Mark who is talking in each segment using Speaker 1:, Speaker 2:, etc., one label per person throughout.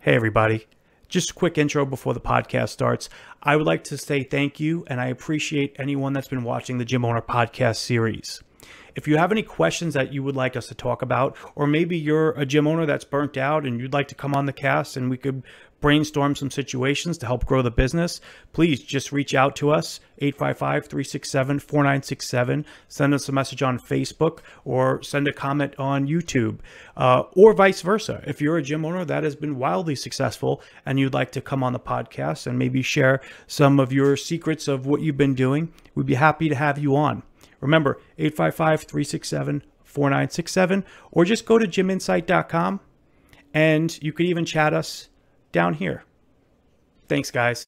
Speaker 1: Hey, everybody. Just a quick intro before the podcast starts. I would like to say thank you, and I appreciate anyone that's been watching the Gym Owner podcast series. If you have any questions that you would like us to talk about, or maybe you're a gym owner that's burnt out and you'd like to come on the cast and we could brainstorm some situations to help grow the business, please just reach out to us, 855-367-4967. Send us a message on Facebook or send a comment on YouTube, or vice versa. If you're a gym owner that has been wildly successful and you'd like to come on the podcast and maybe share some of your secrets of what you've been doing, we'd be happy to have you on. Remember, 855-367-4967, or just go to gyminsight.com and you could even chat us down here. Thanks, guys.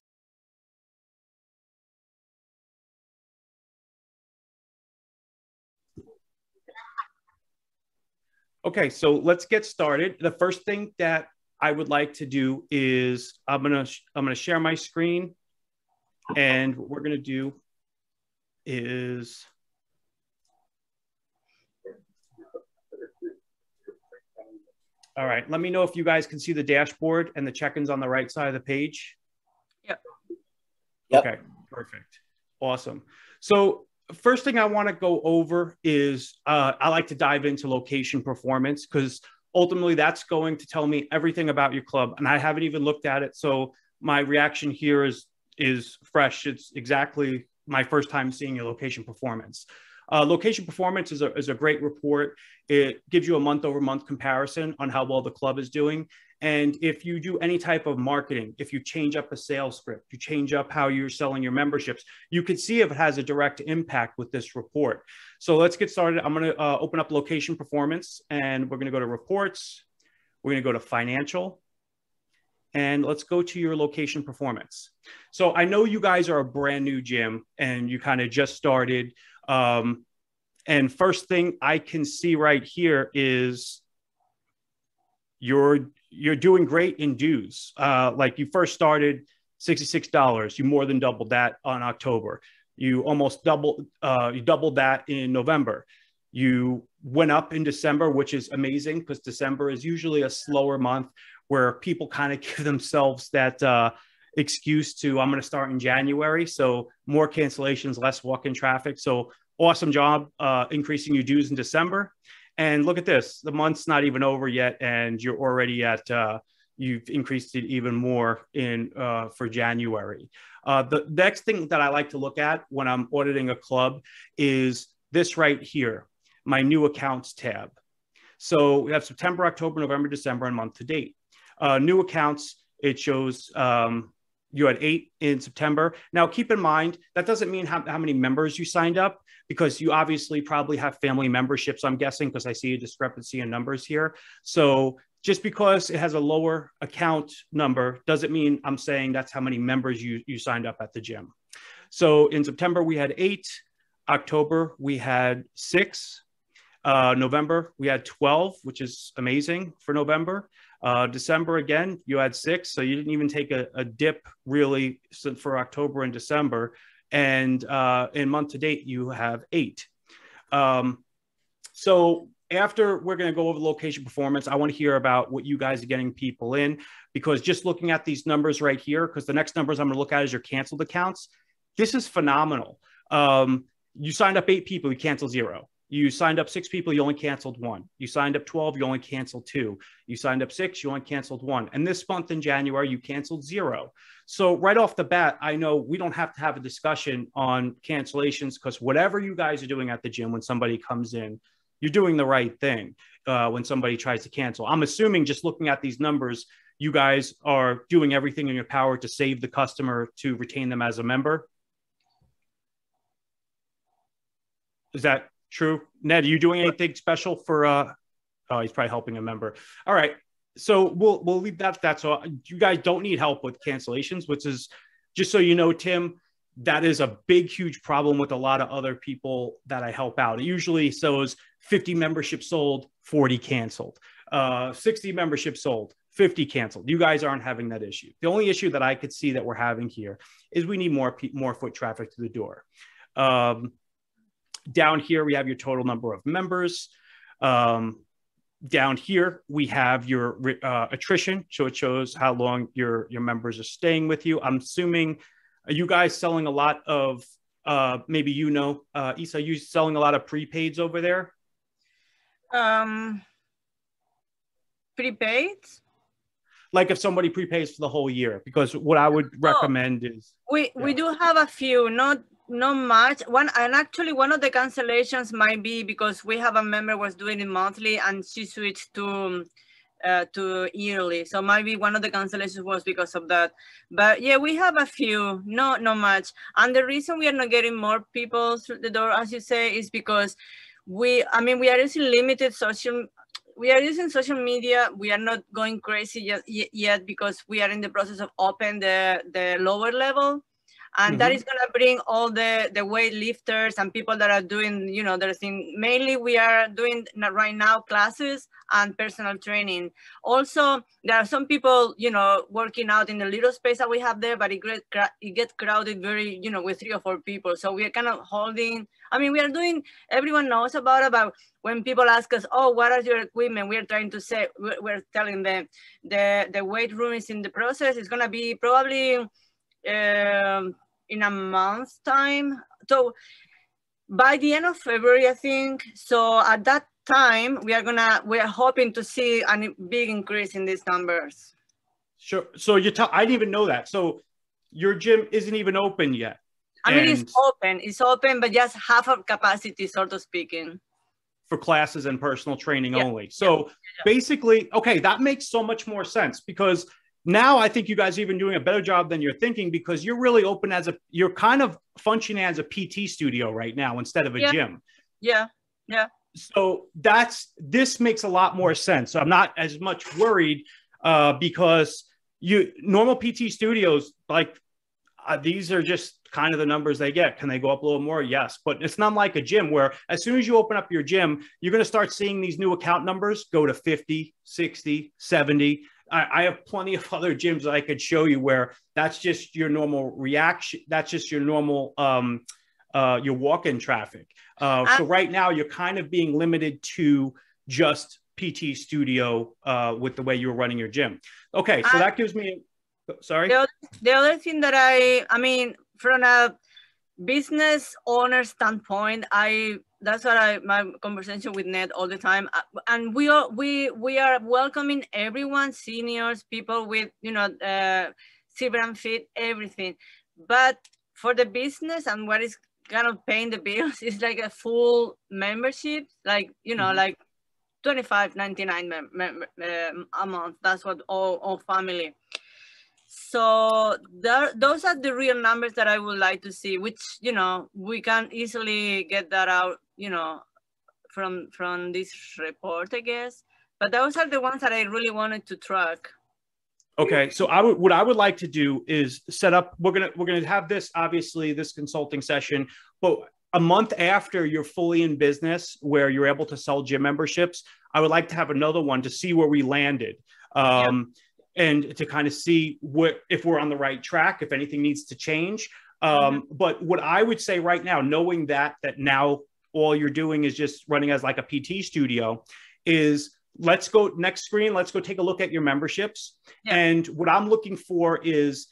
Speaker 1: Okay, so let's get started. The first thing that I would like to do is I'm gonna share my screen, and what we're gonna do is all right, let me know if you guys can see the dashboard and the check-ins on the right side of the page.
Speaker 2: Yep.
Speaker 1: Okay, perfect. Awesome. So first thing I want to go over is I like to dive into location performance, because ultimately that's going to tell me everything about your club. And I haven't even looked at it. So my reaction here is fresh. It's exactly my first time seeing your location performance. Location performance is a great report. It gives you a month-over-month comparison on how well the club is doing. And if you do any type of marketing, if you change up a sales script, you change up how you're selling your memberships, you can see if it has a direct impact with this report. So let's get started. I'm going to open up location performance, and we're going to go to reports. We're going to go to financial. And let's go to your location performance. So I know you guys are a brand new gym and you kind of just started. And first thing I can see right here is you're doing great in dues. Like you first started $66. You more than doubled that on October. You almost doubled that in November. You went up in December, which is amazing because December is usually a slower month where people kind of give themselves that excuse to, I'm going to start in January. So more cancellations, less walk-in traffic. So awesome job increasing your dues in December. And look at this, the month's not even over yet, and you're already at, you've increased it even more in for January. The next thing that I like to look at when I'm auditing a club is this right here, my new accounts tab. So we have September, October, November, December, and month to date. New accounts, it shows you had 8 in September. Now, keep in mind, that doesn't mean how many members you signed up, because you obviously probably have family memberships, I'm guessing, because I see a discrepancy in numbers here. So just because it has a lower account number doesn't mean I'm saying that's how many members you signed up at the gym. So in September, we had 8. October, we had 6. November, we had 12, which is amazing for November. December, again, you had 6. So you didn't even take a dip really for October and December. And in month to date, you have 8. So after we're going to go over location performance, I want to hear about what you guys are getting people in, because just looking at these numbers right here, because the next numbers I'm going to look at is your canceled accounts. This is phenomenal. You signed up 8 people, you canceled 0. You signed up 6 people, you only canceled 1. You signed up 12, you only canceled 2. You signed up 6, you only canceled 1. And this month in January, you canceled 0. So right off the bat, I know we don't have to have a discussion on cancellations, because whatever you guys are doing at the gym when somebody comes in, you're doing the right thing when somebody tries to cancel. I'm assuming, just looking at these numbers, you guys are doing everything in your power to save the customer, to retain them as a member. Is that true? Ned, are you doing anything special for oh, he's probably helping a member. All right. So we'll leave that at that. So you guys don't need help with cancellations, which is, just so you know, Tim, that is a big, huge problem with a lot of other people that I help out. It usually shows 50 memberships sold, 40 canceled, 60 memberships sold, 50 canceled. You guys aren't having that issue. The only issue that I could see that we're having here is we need more foot traffic to the door. Down here, we have your total number of members. down here, we have your attrition. So it shows how long your members are staying with you. I'm assuming, are you guys selling a lot of, maybe, Isa, are you selling a lot of prepaids over there?
Speaker 2: Prepaid?
Speaker 1: Like if somebody prepays for the whole year, because what I would recommend is
Speaker 2: we do have a few, not much. And actually one of the cancellations might be because we have a member was doing it monthly and she switched to yearly, so maybe one of the cancellations was because of that. But yeah, we have a few, not much. And the reason we are not getting more people through the door, as you say, is because we are using limited social. We are using social media. We are not going crazy yet because we are in the process of open the lower level. And that is going to bring all the weight lifters and people that are doing, their thing. Mainly we are doing right now classes and personal training. Also, there are some people, working out in the little space that we have there, but it gets crowded very, with 3 or 4 people. So we are kind of holding, we are doing, everyone knows about when people ask us, oh, what are your equipment? We are trying to say, we're telling them the weight room is in the process. It's going to be probably in a month's time. So by the end of February, I think. So at that time, we are hoping to see a big increase in these numbers.
Speaker 1: Sure. So I didn't even know that. So your gym isn't even open yet.
Speaker 2: It's open, but just half of capacity, sort of speaking.
Speaker 1: For classes and personal training only. So basically, okay, that makes so much more sense, because now I think you guys are even doing a better job than you're thinking, because you're really open you're kind of functioning as a PT studio right now instead of a gym.
Speaker 2: Yeah.
Speaker 1: So this makes a lot more sense. So I'm not as much worried because normal PT studios, like these are just kind of the numbers they get. Can they go up a little more? Yes. But it's not like a gym where as soon as you open up your gym, you're going to start seeing these new account numbers go to 50, 60, 70. I have plenty of other gyms that I could show you where that's just your normal reaction. That's just your normal, your walk-in traffic. So right now you're kind of being limited to just PT studio with the way you're running your gym. Okay. So that gives me, sorry.
Speaker 2: The other thing that I from a business owner standpoint, that's what my conversation with Ned all the time, and we are welcoming everyone, seniors, people with silver and fit, everything. But for the business and what is kind of paying the bills is like a full membership, like like $25.99 a month. That's what all family. So those are the real numbers that I would like to see, which, we can easily get that out, from this report, I guess. But those are the ones that I really wanted to track.
Speaker 1: Okay. So what I would like to do is set up, we're going to have this, obviously this consulting session, but a month after you're fully in business where you're able to sell gym memberships, I would like to have another one to see where we landed. And to kind of see if we're on the right track, if anything needs to change. But what I would say right now, knowing that now all you're doing is just running as like a PT studio, is let's go next screen. Let's go take a look at your memberships. And what I'm looking for is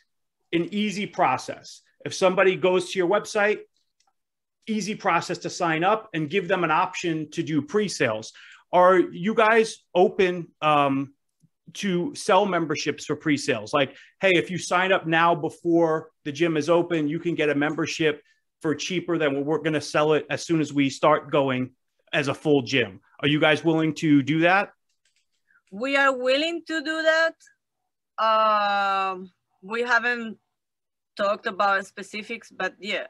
Speaker 1: an easy process. If somebody goes to your website, easy process to sign up and give them an option to do pre-sales. Are you guys open to sell memberships for pre-sales? Like, hey, if you sign up now before the gym is open, you can get a membership for cheaper than we're going to sell it as soon as we start going as a full gym. Are you guys willing to do that?
Speaker 2: We are willing to do that. We haven't talked about specifics, but yeah,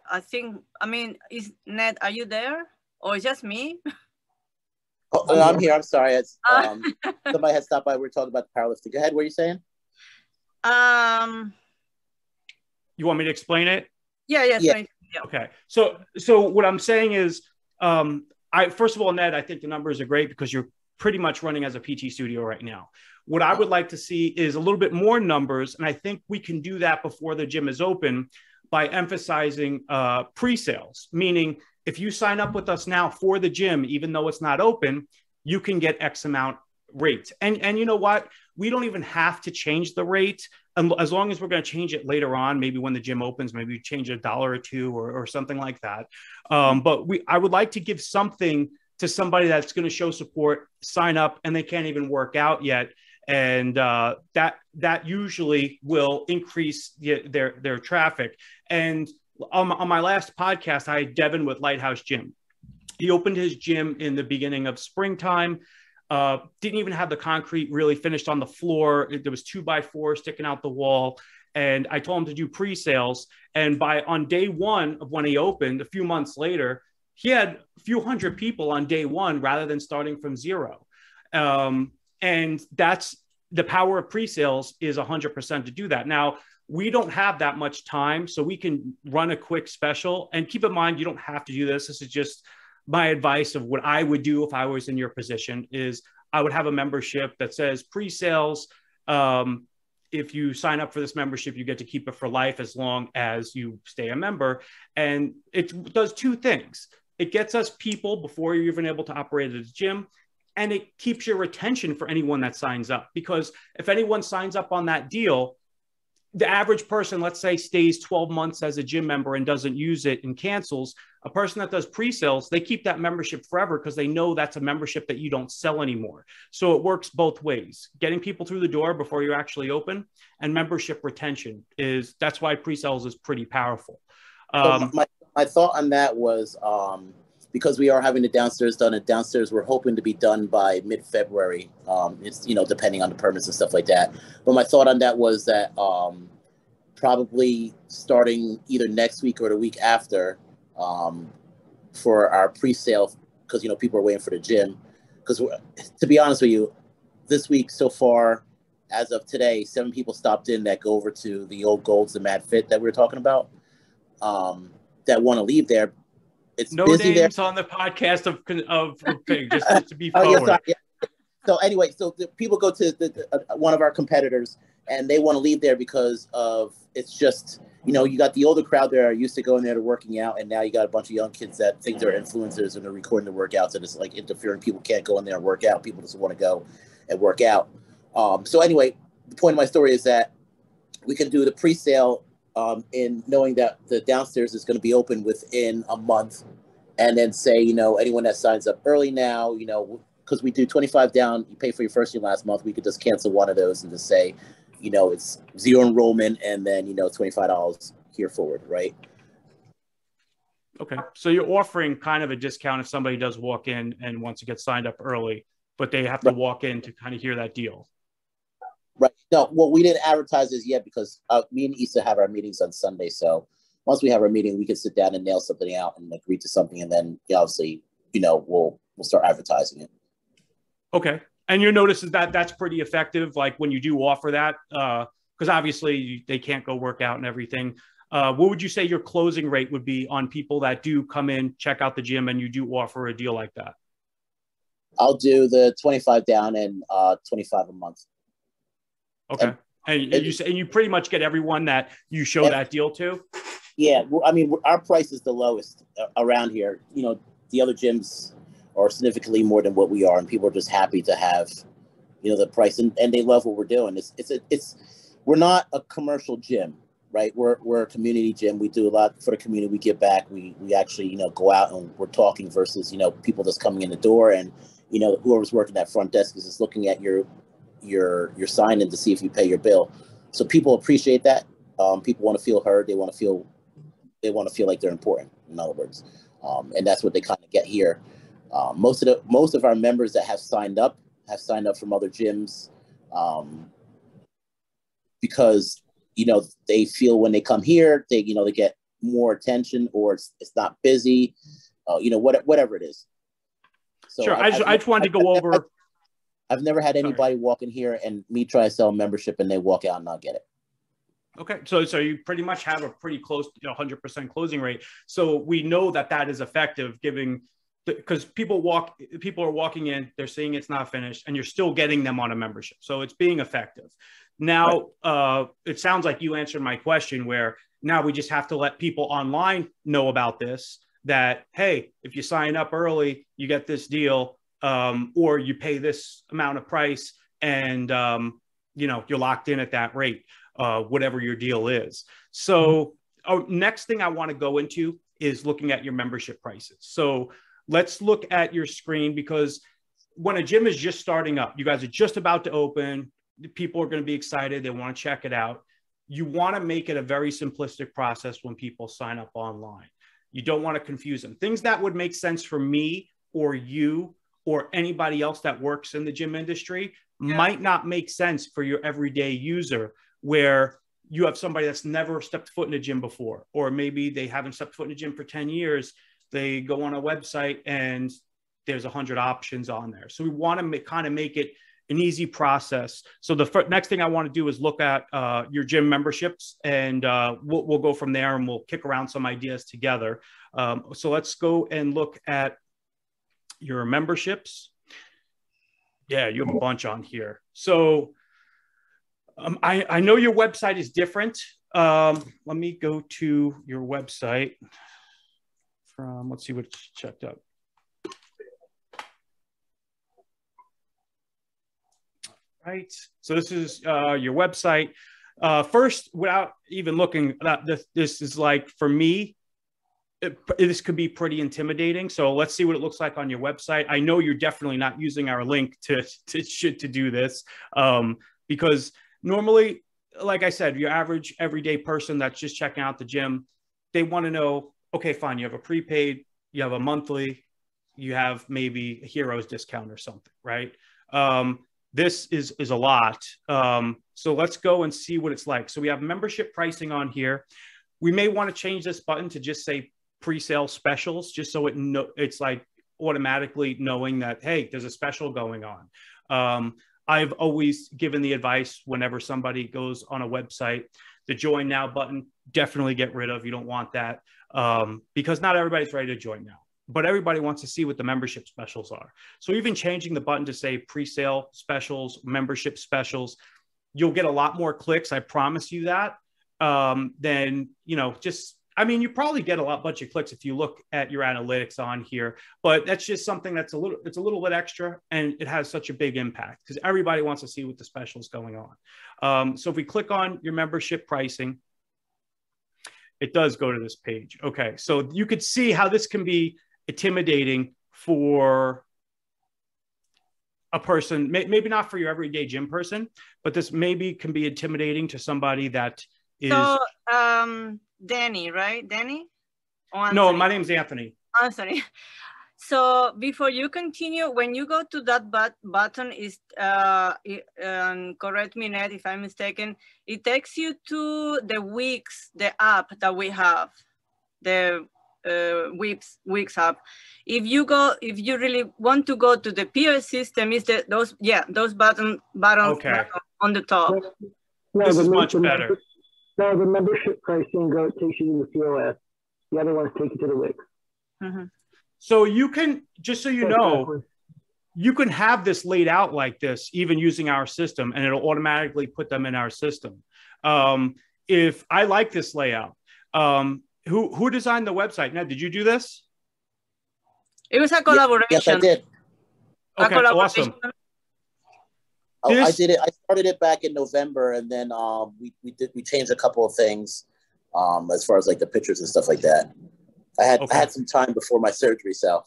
Speaker 2: is Ned, are you there? Or just me?
Speaker 3: Oh, I'm here. I'm sorry. It's, somebody had stopped by. We were talking about powerlifting. Go ahead. What are you saying?
Speaker 1: You want me to explain it?
Speaker 2: Yeah.
Speaker 1: Okay. So what I'm saying is, first of all, Ned, I think the numbers are great because you're pretty much running as a PT studio right now. What I would like to see is a little bit more numbers. And I think we can do that before the gym is open by emphasizing pre-sales, meaning if you sign up with us now for the gym, even though it's not open, you can get X amount rate. And you know what? We don't even have to change the rate, as long as we're going to change it later on, maybe when the gym opens, maybe we change $1 or $2 or something like that. But I would like to give something to somebody that's going to show support, sign up, and they can't even work out yet. And that usually will increase their traffic. And on my last podcast, I had Devin with Lighthouse Gym. He opened his gym in the beginning of springtime. Didn't even have the concrete really finished on the floor. There was 2x4 sticking out the wall. And I told him to do pre-sales. And on day one of when he opened, a few months later, he had a few hundred people on day one rather than starting from zero. And that's the power of pre-sales, is 100% to do that. Now, we don't have that much time, so we can run a quick special. And keep in mind, you don't have to do this. This is just my advice of what I would do if I was in your position. Is I would have a membership that says pre-sales. If you sign up for this membership, you get to keep it for life as long as you stay a member. And it does two things. It gets us people before you're even able to operate at a gym. And it keeps your retention for anyone that signs up. Because if anyone signs up on that deal, the average person, let's say, stays 12 months as a gym member and doesn't use it and cancels. A person that does pre-sales, they keep that membership forever because they know that's a membership that you don't sell anymore. So it works both ways. Getting people through the door before you actually open, and membership retention that's why pre-sales is pretty powerful.
Speaker 3: So my thought on that was, because we are having the downstairs done, and downstairs we're hoping to be done by mid-February. It's, depending on the permits and stuff like that. But my thought on that was that probably starting either next week or the week after, for our pre-sale, because, people are waiting for the gym. Because to be honest with you, this week so far, as of today, 7 people stopped in that go over to the old Golds, the Mad Fit that we were talking about, that want to leave there. It's
Speaker 1: no
Speaker 3: busy
Speaker 1: names
Speaker 3: there.
Speaker 1: on the podcast of Pig, just to be forward.
Speaker 3: Yeah. So anyway, the people go to one of our competitors, and they want to leave there because of, it's just, you got the older crowd there are used to going there to working out, and now you got a bunch of young kids that think they're influencers and they're recording the workouts, and it's like interfering. People can't go in there and work out. People just want to go and work out. So anyway, the point of my story is that we can do the pre-sale in knowing that the downstairs is going to be open within a month, and then say, anyone that signs up early now, because we do 25 down, you pay for your first and last month, we could just cancel one of those and just say, it's 0 enrollment, and then, $25 here forward, right?
Speaker 1: Okay. So you're offering kind of a discount if somebody does walk in and wants to get signed up early, but they have to walk in to kind of hear that deal.
Speaker 3: Right. No, well, we didn't advertise this yet because me and Issa have our meetings on Sunday. So once we have our meeting, we can sit down and nail something out and agree to something. And then obviously, we'll start advertising it.
Speaker 1: Okay. And your notice is that that's pretty effective. Like when you do offer that, because obviously they can't go work out and everything. What would you say your closing rate would be on people that do come in, check out the gym, and you do offer a deal like that?
Speaker 3: I'll do the 25 down and 25 a month.
Speaker 1: Okay. And you pretty much get everyone that you show that deal to?
Speaker 3: Yeah. I mean, our price is the lowest around here. The other gyms are significantly more than what we are, and people are just happy to have, the price, and they love what we're doing. We're not a commercial gym, right? We're a community gym. We do a lot for the community. We give back. We actually, go out and we're talking versus, people just coming in the door, and, whoever's working that front desk is just looking at your sign in to see if you pay your bill. So people appreciate that. People want to feel heard. They want to feel like they're important, in other words. And that's what they kind of get here. Most of our members that have signed up from other gyms, because, they feel when they come here, they get more attention, or it's not busy, whatever it is. So
Speaker 1: sure. I just wanted to go over.
Speaker 3: I've never had anybody walk in here and me try to sell a membership and they walk out and not get it. Okay.
Speaker 1: So you pretty much have a pretty close to 100% closing rate. So we know that is effective, because people are walking in, they're seeing it's not finished, and you're still getting them on a membership. So it's being effective. Now, right. It sounds like you answered my question, where now we just have to let people online know about this, that, hey, if you sign up early, you get this deal. or you pay this amount of price and, you know, you're locked in at that rate, whatever your deal is. So next thing I want to go into is looking at your membership prices. So let's look at your screen, because when a gym is just starting up, you guys are just about to open, people are going to be excited, they want to check it out. You want to make it a very simplistic process when people sign up online. You don't want to confuse them. Things that would make sense for me or you or anybody else that works in the gym industry might not make sense for your everyday user, where you have somebody that's never stepped foot in a gym before, or maybe they haven't stepped foot in a gym for 10 years. They go on a website and there's 100 options on there. So we want to kind of make it an easy process. So the next thing I want to do is look at your gym memberships, and we'll go from there, and we'll kick around some ideas together. So let's go and look at your memberships. Yeah, you have a bunch on here. So I know your website is different. Let me go to your website from, let's see what's checked up. Right. So this is your website. First, without even looking at this is like, for me, this could be pretty intimidating. So let's see what it looks like on your website. I know you're definitely not using our link to do this, because normally, like I said, your average everyday person that's just checking out the gym, they want to know, okay, fine, you have a prepaid, you have a monthly, you have maybe a Heroes discount or something, right? This is a lot. So let's go and see what it's like. So we have membership pricing on here. We may want to change this button to just say pre-sale specials, just so it's like automatically knowing that, hey, there's a special going on. I've always given the advice whenever somebody goes on a website, the join now button, definitely get rid of. You don't want that, because not everybody's ready to join now, but everybody wants to see what the membership specials are. So even changing the button to say pre-sale specials, membership specials, you'll get a lot more clicks. I promise you that. Then, you know, you probably get a bunch of clicks if you look at your analytics on here, but that's just something that's it's a little bit extra, and it has such a big impact because everybody wants to see what the special is going on. So if we click on your membership pricing, it does go to this page. Okay. So you could see how this can be intimidating for a person, maybe not for your everyday gym person, but this maybe can be intimidating to somebody that is.
Speaker 2: So, Danny, right? Danny?
Speaker 1: No, my name's Anthony.
Speaker 2: Anthony. So before you continue, when you go to that button, is correct me, Ned, if I'm mistaken, it takes you to the Wix, the app that we have, the Wix app. If you really want to go to the POS system, is those buttons
Speaker 1: okay.
Speaker 2: on the top.
Speaker 4: No,
Speaker 1: this is much better.
Speaker 4: No, the membership pricing takes you to the POS. The other ones take you to the Wix.
Speaker 2: Mm-hmm.
Speaker 1: So you can, just so you know, you can have this laid out like this, even using our system, and it'll automatically put them in our system. If I like this layout, who designed the website? Ned, did you do this?
Speaker 2: It was a collaboration.
Speaker 3: Yes, I did.
Speaker 1: Okay, awesome.
Speaker 3: I did it. I started it back in November, and then we changed a couple of things as far as like the pictures and stuff like that. I had some time before my surgery, so.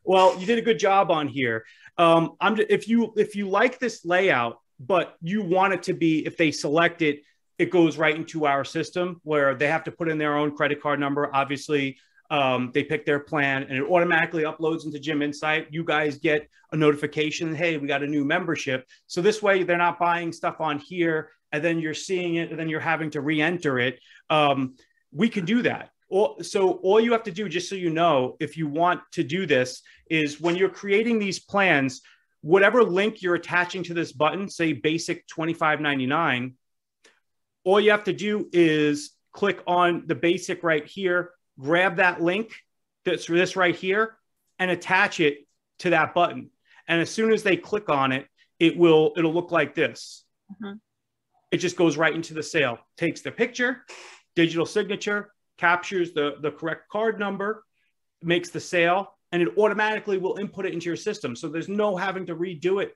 Speaker 1: Well, you did a good job on here. If you like this layout, but you want it to be, if they select it, it goes right into our system where they have to put in their own credit card number. Obviously, they pick their plan and it automatically uploads into Gym Insight. You guys get a notification, hey, we got a new membership. So this way they're not buying stuff on here and then you're seeing it and then you're having to re-enter it. We can do that. So all you have to do, just so you know, if you want to do this, is when you're creating these plans, whatever link you're attaching to this button, say basic $25.99, all you have to do is click on the basic right here, grab that link, that's this right here, and attach it to that button. And as soon as they click on it, it'll look like this. Mm-hmm. It just goes right into the sale, takes the picture, digital signature, captures the correct card number, makes the sale, and it automatically will input it into your system. So there's no having to redo it,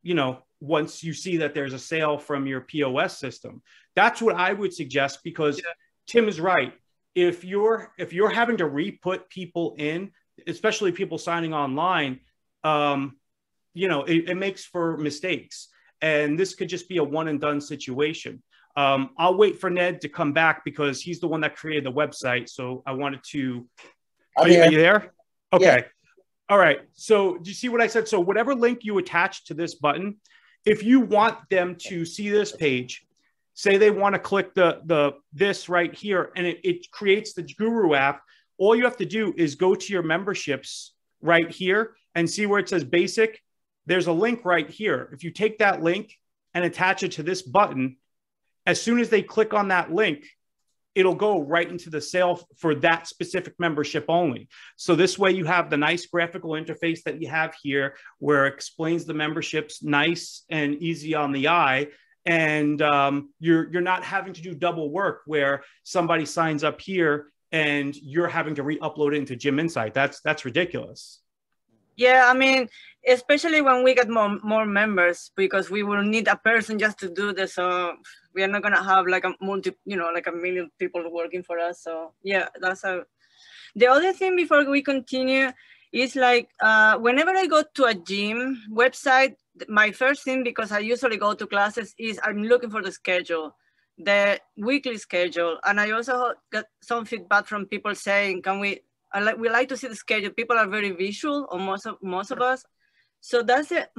Speaker 1: you know, once you see that there's a sale from your POS system. That's what I would suggest, because Tim is right. If you're having to re-put people in, especially people signing online, you know, it makes for mistakes. And this could just be a one and done situation. I'll wait for Ned to come back because he's the one that created the website. So I wanted to, are you there? Okay. Yeah. All right. So do you see what I said? So whatever link you attach to this button, if you want them to see this page, say they want to click this right here, and it creates the Guru app. All you have to do is go to your memberships right here and see where it says basic. There's a link right here. If you take that link and attach it to this button, as soon as they click on that link, it'll go right into the sale for that specific membership only. So this way you have the nice graphical interface that you have here, where it explains the memberships nice and easy on the eye. And you're not having to do double work where somebody signs up here and you're having to re-upload it into Gym Insight. That's ridiculous.
Speaker 2: Yeah, I mean, especially when we get more members, because we will need a person just to do this. So we are not gonna have like a like a million people working for us. So yeah, that's a. The other thing before we continue is like whenever I go to a gym website, my first thing, because I usually go to classes, is I'm looking for the schedule, the weekly schedule, and I also got some feedback from people saying, we like to see the schedule. People are very visual, or most of us. So that's it.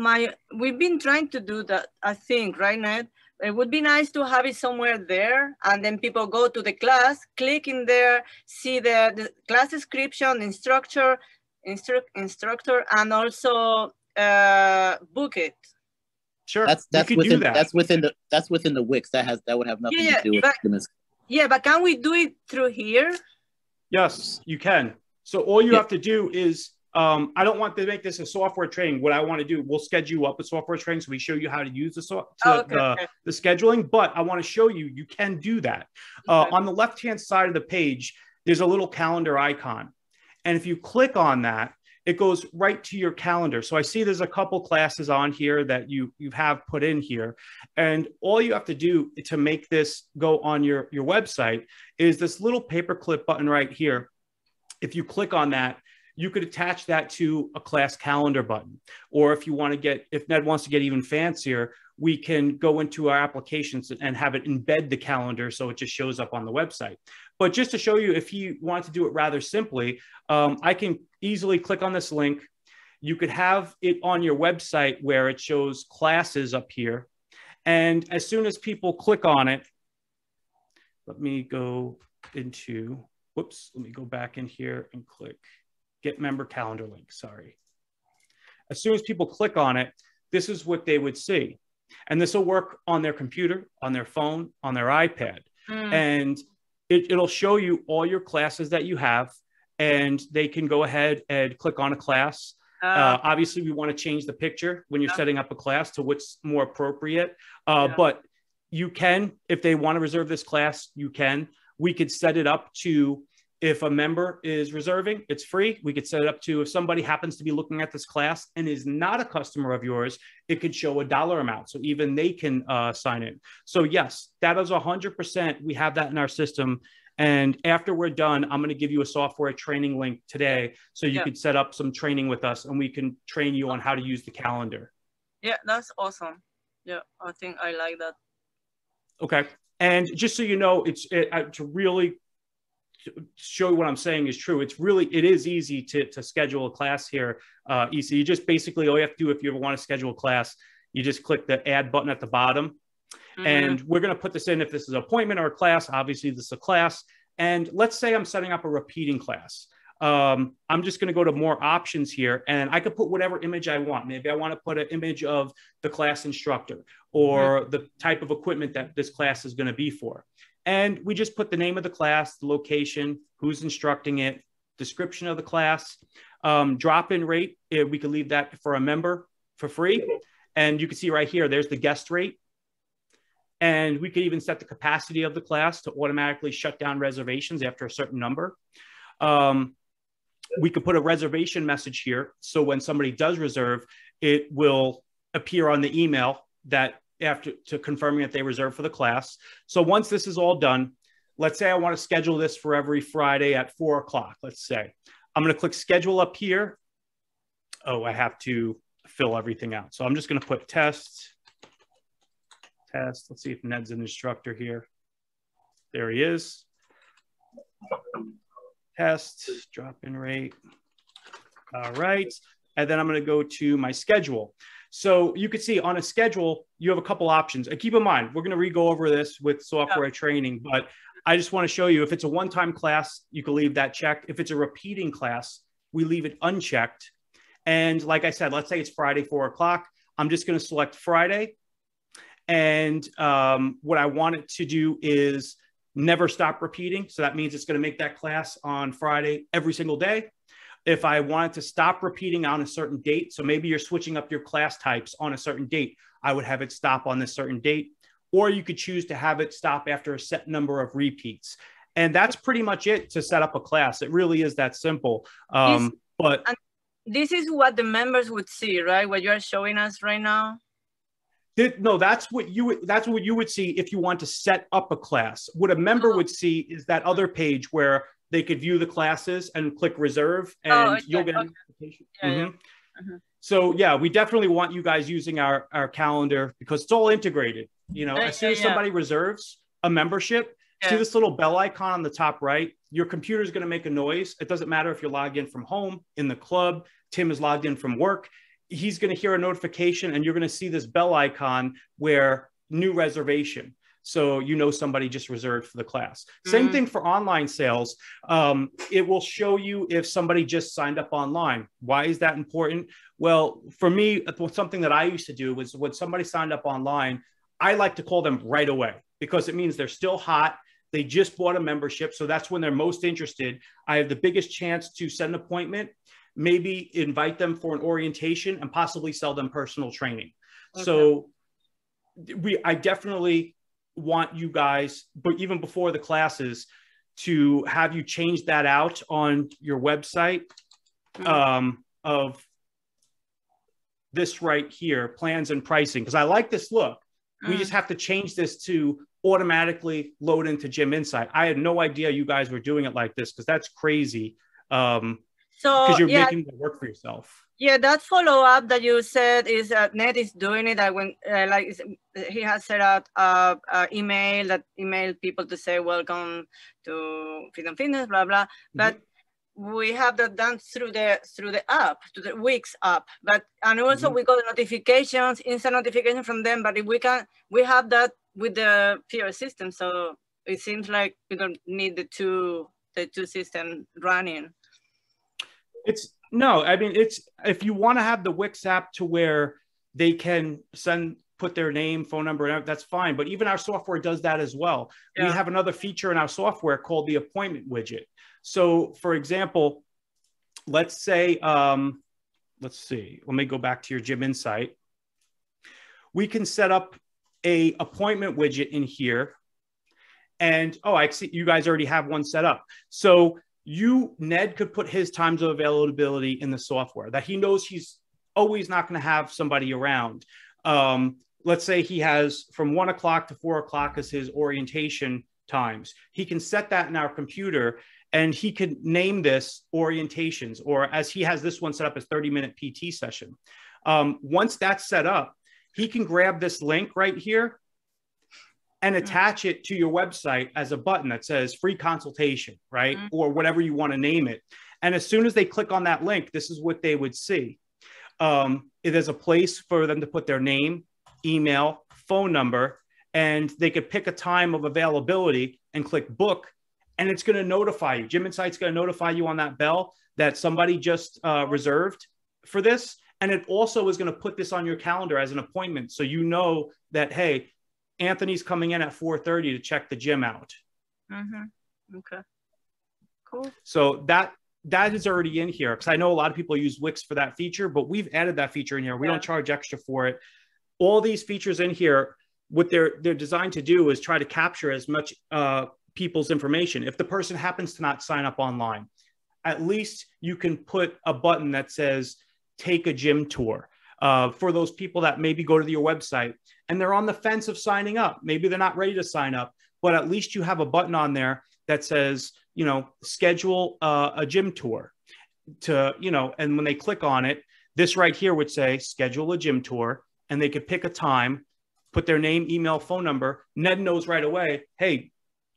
Speaker 2: We've been trying to do that, I think, right, Ned? It would be nice to have it somewhere there, and then people go to the class, click in there, see the class description, instructor, and also book it.
Speaker 1: Sure,
Speaker 3: that's within the Wix. That would have nothing to do with them.
Speaker 2: Yeah, but can we do it through here?
Speaker 1: Yes, you can. So all you have to do is, I don't want to make this a software training. What I want to do, we'll schedule you up a software training, so we show you how to use the scheduling. But I want to show you can do that. On the left-hand side of the page, there's a little calendar icon. And if you click on that, it goes right to your calendar. So I see there's a couple classes on here that you have put in here. And all you have to do to make this go on your website is this little paperclip button right here. If you click on that, you could attach that to a class calendar button. Or if Ned wants to get even fancier, we can go into our applications and have it embed the calendar so it just shows up on the website. But just to show you, if you want to do it rather simply, I can easily click on this link. You could have it on your website where it shows classes up here. And as soon as people click on it, let me go back in here and click Get Member Calendar Link, sorry. As soon as people click on it, this is what they would see. And this will work on their computer, on their phone, on their iPad. And it'll show you all your classes that you have, and they can go ahead and click on a class. Obviously, we want to change the picture when you're setting up a class to what's more appropriate. But you can, if they want to reserve this class, you can. We could set it up to, if a member is reserving, it's free. We could set it up to, if somebody happens to be looking at this class and is not a customer of yours, it could show a dollar amount. So even they can sign in. So yes, that is 100%. We have that in our system. And after we're done, I'm going to give you a software training link today, so you could set up some training with us and we can train you on how to use the calendar.
Speaker 2: Yeah, that's awesome. Yeah, I think I like that.
Speaker 1: Okay. And just so you know, to really show you what I'm saying is true. It is easy to schedule a class here. Easy. You just basically, all you have to do if you ever want to schedule a class, you just click the add button at the bottom. And we're going to put this in if this is an appointment or a class. Obviously, this is a class. And let's say I'm setting up a repeating class. I'm just going to go to more options here, and I could put whatever image I want. Maybe I want to put an image of the class instructor or the type of equipment that this class is going to be for. And we just put the name of the class, the location, who's instructing it, description of the class, drop-in rate. We could leave that for a member for free. And you can see right here, there's the guest rate. And we could even set the capacity of the class to automatically shut down reservations after a certain number. we could put a reservation message here. So when somebody does reserve, it will appear on the email that after to confirming that they reserved for the class. So once this is all done, let's say I want to schedule this for every Friday at 4 o'clock, let's say. I'm going to click schedule up here. Oh, I have to fill everything out. So I'm just going to put test. Let's see if Ned's an instructor here. There he is. Test, drop-in rate. All right. And then I'm going to go to my schedule. So you can see on a schedule, you have a couple options. And keep in mind, we're going to re-go over this with software training, but I just want to show you if it's a one-time class, you can leave that checked. If it's a repeating class, we leave it unchecked. And like I said, let's say it's Friday, 4 o'clock. I'm just going to select Friday. And what I want it to do is never stop repeating. So that means it's going to make that class on Friday every single day. If I wanted to stop repeating on a certain date, so maybe you're switching up your class types on a certain date, I would have it stop on this certain date. Or you could choose to have it stop after a set number of repeats. And that's pretty much it to set up a class. It really is that simple. But
Speaker 2: this is what the members would see, right? What you're showing us right now.
Speaker 1: No, that's what you would see if you want to set up a class. What a member would see is that other page where they could view the classes and click reserve, and you'll get a notification.
Speaker 2: Yeah.
Speaker 1: So yeah, we definitely want you guys using our calendar because it's all integrated. You know, as soon as somebody reserves a membership, see this little bell icon on the top right, your computer is going to make a noise. It doesn't matter if you're logged in from home, in the club, Tim is logged in from work. He's going to hear a notification and you're going to see this bell icon where new reservation. So you know somebody just reserved for the class. Same thing for online sales. It will show you if somebody just signed up online. Why is that important? Well, for me, something that I used to do was when somebody signed up online, I like to call them right away because it means they're still hot. They just bought a membership. So that's when they're most interested. I have the biggest chance to set an appointment, maybe invite them for an orientation and possibly sell them personal training. Okay. So I definitely want you guys, but even before the classes, to have you change that out on your website of this right here, plans and pricing, because I like this look. We just have to change this to automatically load into Gym Insight. I had no idea you guys were doing it like this because that's crazy. So because you're making it work for yourself.
Speaker 2: Yeah, that follow-up that you said is Ned is doing it. He has set out email that email people to say welcome to Freedom Fitness, blah blah. But we have that done through the app, to the Wix app. And also we got notifications, instant notification from them. But if we have that with the POS system. So it seems like we don't need the two systems running.
Speaker 1: It's if you want to have the Wix app to where they can put their name, phone number, that's fine. But even our software does that as well. Yeah. We have another feature in our software called the Appointment Widget. So for example, let's say, let's see, let me go back to your Gym Insight. We can set up a appointment widget in here. And, I see you guys already have one set up. So Ned could put his times of availability in the software that he knows he's always not going to have somebody around. Let's say he has from 1 o'clock to 4 o'clock as his orientation times. He can set that in our computer and he can name this orientations, or as he has this one set up as 30-minute PT session. Once that's set up, he can grab this link right here and attach it to your website as a button that says free consultation, right? Or whatever you want to name it. And as soon as they click on that link, this is what they would see. There's a place for them to put their name, email, phone number, and they could pick a time of availability and click book, and it's going to notify you. Gym Insight's going to notify you on that bell that somebody just reserved for this. And it also is going to put this on your calendar as an appointment. So you know that, hey, Anthony's coming in at 4:30 to check the gym out.
Speaker 2: Okay, cool.
Speaker 1: So that is already in here because I know a lot of people use Wix for that feature, but we've added that feature in here. We don't charge extra for it. All these features in here, what they're designed to do is try to capture as much people's information. If the person happens to not sign up online, at least you can put a button that says, take a gym tour. For those people that maybe go to your website and they're on the fence of signing up, maybe they're not ready to sign up, but at least you have a button on there that says, you know, schedule a gym tour to, you know, and when they click on it, this right here would say schedule a gym tour, and they could pick a time, put their name, email, phone number. Ned knows right away, hey,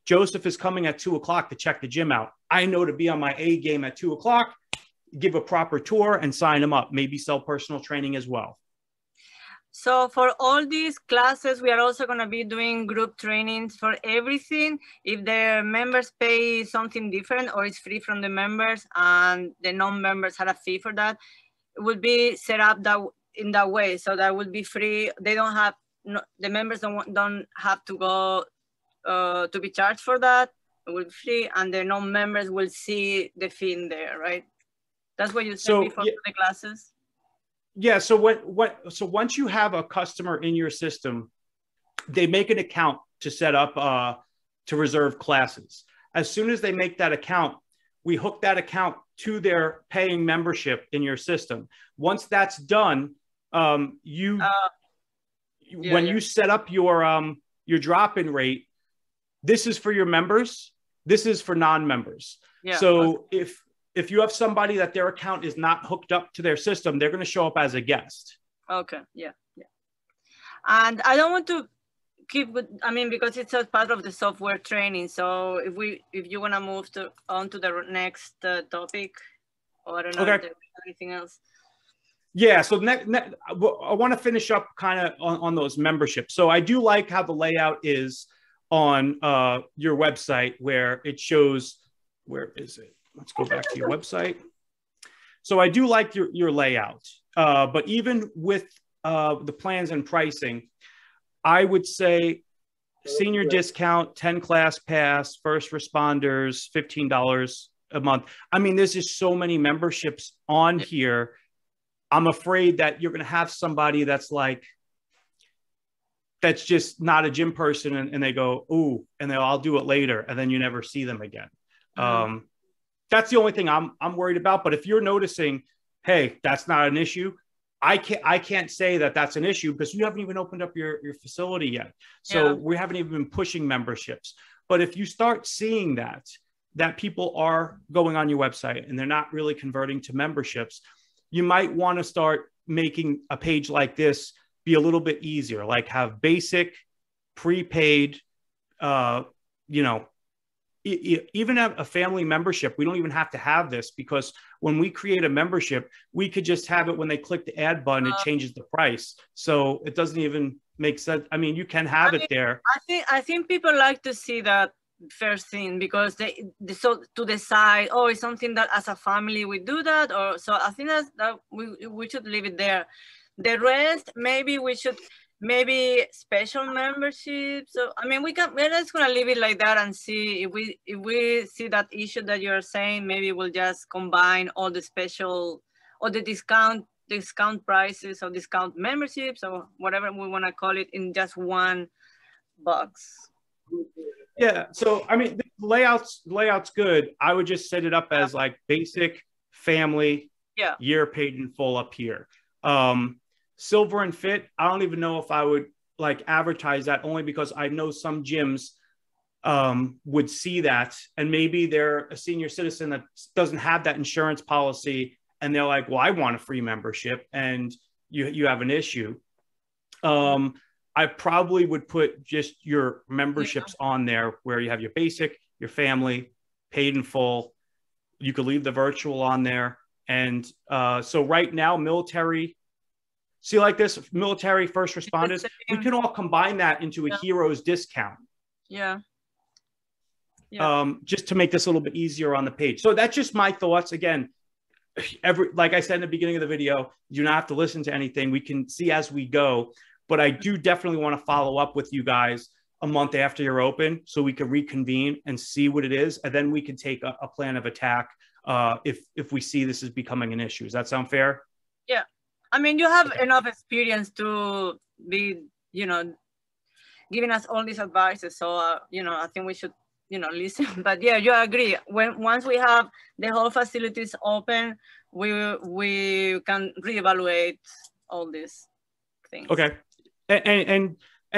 Speaker 1: Joseph is coming at 2 o'clock to check the gym out. I know to be on my A game at 2 o'clock, give a proper tour and sign them up, maybe sell personal training as well.
Speaker 2: So for all these classes, we are also going to be doing group trainings for everything. If the members pay something different or it's free from the members and the non-members had a fee for that, it would be set up that in that way. So that would be free. They don't have, the members don't have to go to be charged for that. It will be free, and the non-members will see the fee in there, right? That's what you said before, yeah, the classes.
Speaker 1: Yeah. So so once you have a customer in your system, they make an account to set up to reserve classes. As soon as they make that account, we hook that account to their paying membership in your system. Once that's done, when you set up your drop-in rate, this is for your members. This is for non-members. Yeah. So if you have somebody that their account is not hooked up to their system, they're going to show up as a guest.
Speaker 2: Okay. Yeah. Yeah. And I don't want to keep with, I mean, because it's a part of the software training. So if you want to move on to the next topic, or I don't know if there's anything else.
Speaker 1: Yeah. So I want to finish up kind of on those memberships. So I do like how the layout is on your website, where it shows, where is it? Let's go back to your website. So I do like your layout, but even with the plans and pricing, I would say senior discount, 10 class pass, first responders, $15 a month. I mean, there's just so many memberships on here. I'm afraid that you're going to have somebody that's just not a gym person, and they go, ooh, and I'll do it later, and then you never see them again. That's the only thing I'm worried about. But if you're noticing, hey, that's not an issue, I can't say that that's an issue because you haven't even opened up your facility yet. So we haven't even been pushing memberships. But if you start seeing that people are going on your website and they're not really converting to memberships, you might want to start making a page like this be a little bit easier, like have basic, prepaid, you know, even a family membership. We don't even have to have this, because when we create a membership, we could just have it when they click the add button, it changes the price. So it doesn't even make sense. I mean, you can have it there.
Speaker 2: I think people like to see that first thing, because they so to decide, oh, it's something that as a family we do that, or so. I think that we should leave it there. The rest, maybe we should. Maybe special memberships. So I mean, we're just gonna leave it like that and see if we see that issue that you're saying. Maybe we'll just combine all the special or the discount prices or discount memberships or whatever we want to call it in just one box.
Speaker 1: Yeah. So I mean, the layout's good. I would just set it up as like basic, family, year paid in full up here. Silver and fit, I don't even know if I would like advertise that, only because I know some gyms would see that, and maybe they're a senior citizen that doesn't have that insurance policy, and they're like, well, I want a free membership, and you have an issue. I probably would put just your memberships on there, where you have your basic, your family, paid in full. You could leave the virtual on there. And so right now, military, see, like this, military, first responders, we can all combine that into a heroes discount.
Speaker 2: Yeah.
Speaker 1: Just to make this a little bit easier on the page. So that's just my thoughts. Again, like I said in the beginning of the video, you don't have to listen to anything. We can see as we go. But I do definitely want to follow up with you guys a month after you're open, so we can reconvene and see what it is. And then we can take a plan of attack if we see this is becoming an issue. Does that sound fair?
Speaker 2: Yeah. I mean, you have enough experience to be, you know, giving us all these advices. So, you know, I think we should listen. But yeah, you agree. Once we have the whole facilities open, we can reevaluate all these things.
Speaker 1: Okay, and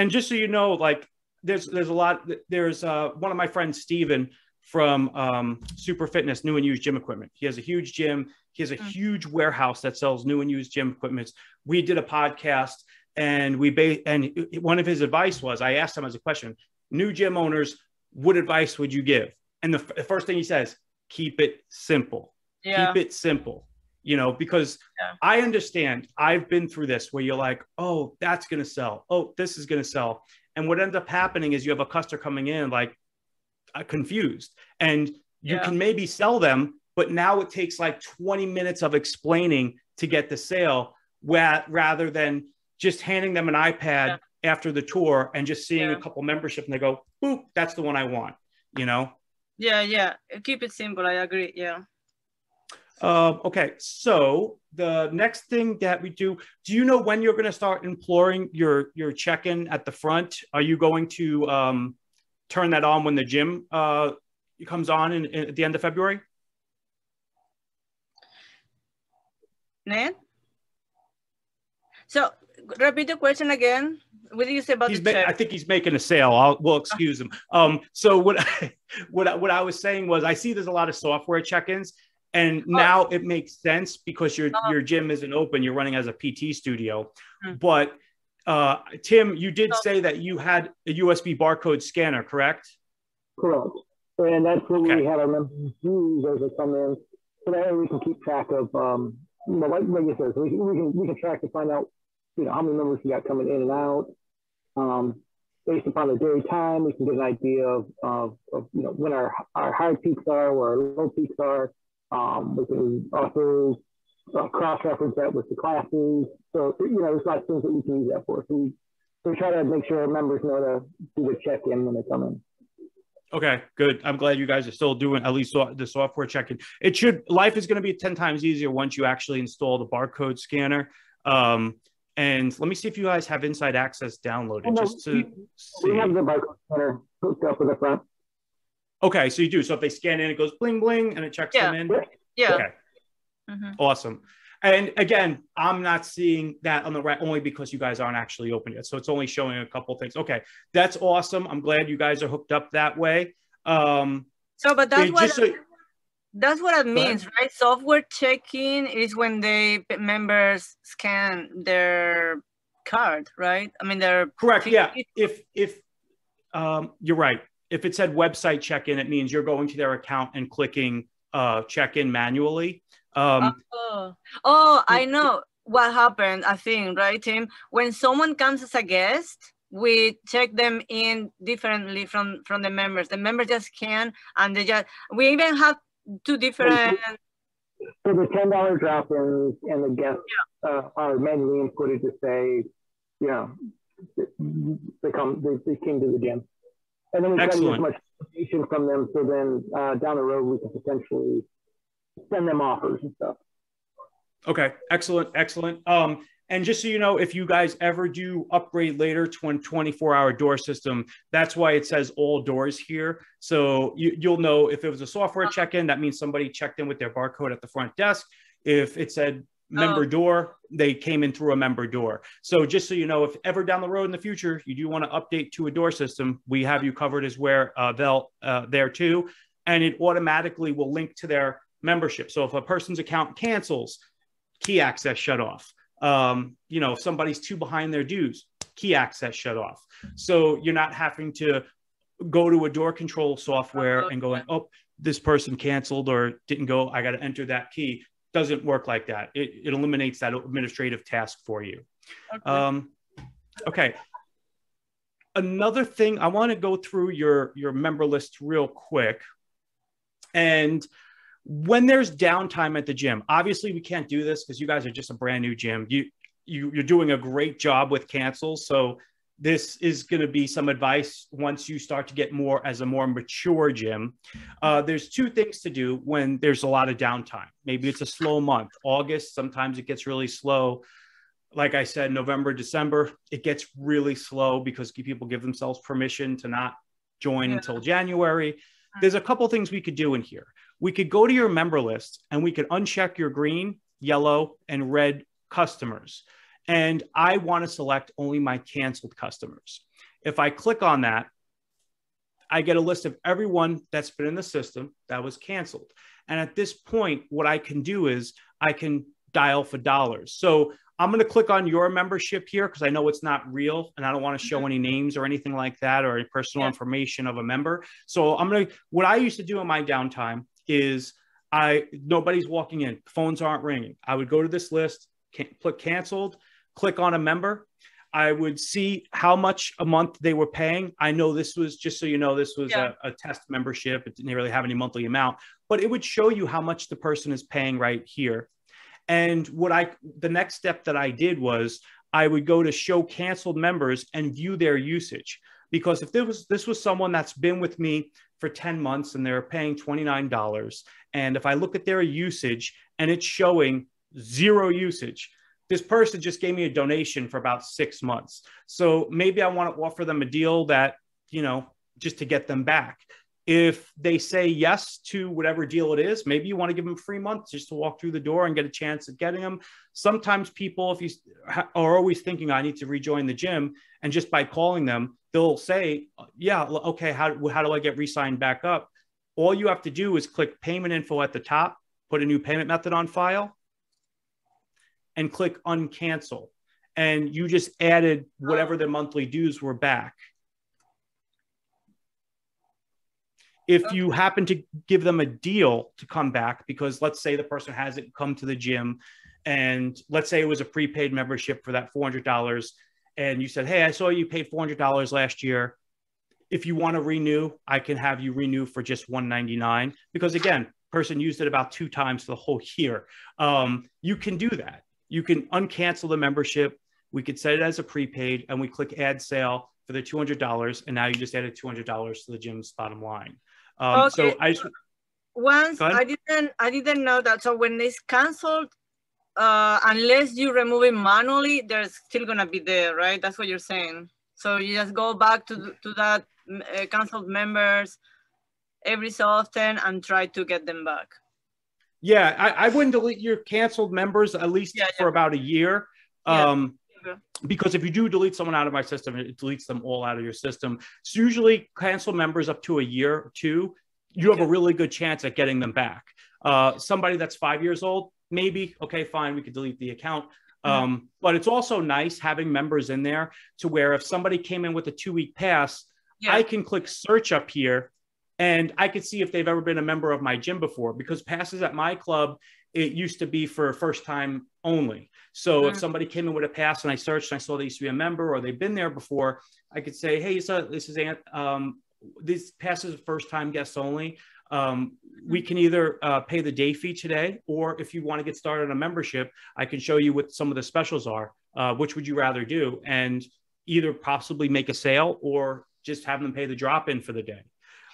Speaker 1: just so you know, like there's a lot. There's one of my friends, Steven, from Super Fitness, new and used gym equipment. He has a huge gym. He has a huge warehouse that sells new and used gym equipment. We did a podcast, and one of his advice was, I asked him as a question, new gym owners, what advice would you give? And the first thing he says, keep it simple.
Speaker 2: Yeah.
Speaker 1: Keep it simple. Because I understand, I've been through this where you're like, oh, that's going to sell. Oh, this is going to sell. And what ends up happening is you have a customer coming in like confused, and you can maybe sell them, but now it takes like 20 minutes of explaining to get the sale, rather than just handing them an iPad after the tour and just seeing a couple membership and they go, boop, that's the one I want,
Speaker 2: Yeah. Keep it simple. I agree. Yeah.
Speaker 1: Okay. So the next thing that we do you know when you're going to start imploring your check-in at the front? Are you going to turn that on when the gym comes on at the end of February?
Speaker 2: Ned? So repeat the question again. What did you say about the check?
Speaker 1: I think he's making a sale. We'll excuse him. So what I was saying was, I see there's a lot of software check-ins, and now it makes sense because your gym isn't open. You're running as a PT studio. But Tim, you did say that you had a USB barcode scanner, correct?
Speaker 4: Correct. And that's what we have our members use as they come in. So that way we can keep track of, like you said, we can track to find out, how many members we got coming in and out. Based upon the day time, we can get an idea of when our high peaks are, where our low peaks are. We can also cross-reference that with the classes. So, there's lots of things that we can use that for. So we try to make sure our members know to do the check-in when they come in.
Speaker 1: Okay, good. I'm glad you guys are still doing at least the software check-in. Life is going to be 10 times easier once you actually install the barcode scanner. And let me see if you guys have Inside Access downloaded just to see.
Speaker 4: We have the barcode scanner hooked up with the front.
Speaker 1: Okay, so you do. So if they scan in, it goes bling, bling, and it checks them in?
Speaker 2: Yeah.
Speaker 1: Okay. Awesome. And again, I'm not seeing that on the right only because you guys aren't actually open yet. So it's only showing a couple things. Okay, that's awesome. I'm glad you guys are hooked up that way.
Speaker 2: But that's what it means, right? Software check-in is when the members scan their card, right? I mean, they're
Speaker 1: correct. Yeah. If you're right. If it said website check-in, it means you're going to their account and clicking check-in manually.
Speaker 2: I know what happened, I think, right, Tim? When someone comes as a guest, we check them in differently from the members. The members just scan, and we even have two different.
Speaker 4: So the $10 drop-ins and the guests are manually inputted to say, they came to the gym. And then we try to get as much information from them, so then down the road we can potentially send them offers and stuff.
Speaker 1: Okay, excellent. And just so you know, if you guys ever do upgrade later to a 24-hour door system, that's why it says all doors here. So you'll know if it was a software check-in, that means somebody checked in with their barcode at the front desk. If it said member door, they came in through a member door. So just so you know, if ever down the road in the future you do want to update to a door system, we have you covered as where they'll there too, and it automatically will link to their membership. So if a person's account cancels, key access shut off. If somebody's too behind their dues, key access shut off. So you're not having to go to a door control software and going, oh, this person canceled or didn't go, I got to enter that key. Doesn't work like that. It eliminates that administrative task for you. Okay. Another thing, I want to go through your member list real quick. And when there's downtime at the gym, obviously we can't do this because you guys are just a brand new gym. You're doing a great job with cancels. So this is going to be some advice once you start to get more as a more mature gym. There's two things to do when there's a lot of downtime. Maybe it's a slow month. August, sometimes it gets really slow. Like I said, November, December, it gets really slow because people give themselves permission to not join until January. There's a couple things we could do in here. We could go to your member list and we could uncheck your green, yellow, and red customers. And I want to select only my canceled customers. If I click on that, I get a list of everyone that's been in the system that was canceled. And at this point, what I can do is I can dial for dollars. So I'm going to click on your membership here because I know it's not real and I don't want to show any names or anything like that or any personal information of a member. So what I used to do in my downtime is nobody's walking in, phones aren't ringing. I would go to this list, click canceled, click on a member. I would see how much a month they were paying. I know this was, just so you know, this was a test membership. It didn't really have any monthly amount, but it would show you how much the person is paying right here. And the next step that I did was I would go to show canceled members and view their usage. Because if this was someone that's been with me for 10 months and they're paying $29, and if I look at their usage and it's showing 0 usage, this person just gave me a donation for about 6 months. So maybe I want to offer them a deal that, just to get them back. If they say yes to whatever deal it is, maybe you want to give them a free month just to walk through the door and get a chance at getting them. Sometimes people, if you are always thinking, I need to rejoin the gym, and just by calling them, they'll say, yeah, okay, how do I get re-signed back up? All you have to do is click payment info at the top, put a new payment method on file, and click uncancel. And you just added whatever their monthly dues were back. If you happen to give them a deal to come back, because let's say the person hasn't come to the gym, and let's say it was a prepaid membership for that $400, and you said, hey, I saw you paid $400 last year. If you want to renew, I can have you renew for just $199, because again, person used it about 2 times for the whole year. You can do that. You can uncancel the membership. We could set it as a prepaid, and we click add sale for the $200, and now you just added $200 to the gym's bottom line.
Speaker 2: Okay.
Speaker 1: So I
Speaker 2: didn't know that. So when it's canceled, unless you remove it manually, they're still gonna be there, right? That's what you're saying. So you just go back to that canceled members every so often and try to get them back. Yeah,
Speaker 1: I wouldn't delete your canceled members at least for about a year. Because if you do delete someone out of my system, it deletes them all out of your system. So usually cancel members up to a year or 2, you have a really good chance at getting them back. Somebody that's 5 years old, maybe, okay, fine, we could delete the account. But it's also nice having members in there to where if somebody came in with a 2-week pass, I can click search up here and I could see if they've ever been a member of my gym before, because passes at my club, it used to be for first time only. So if somebody came in with a pass and I searched and I saw they used to be a member or they've been there before, I could say, hey, so this is this pass is first time guests only. We can either pay the day fee today, or if you want to get started on a membership, I can show you what some of the specials are. Which would you rather do? And either possibly make a sale or just have them pay the drop in for the day.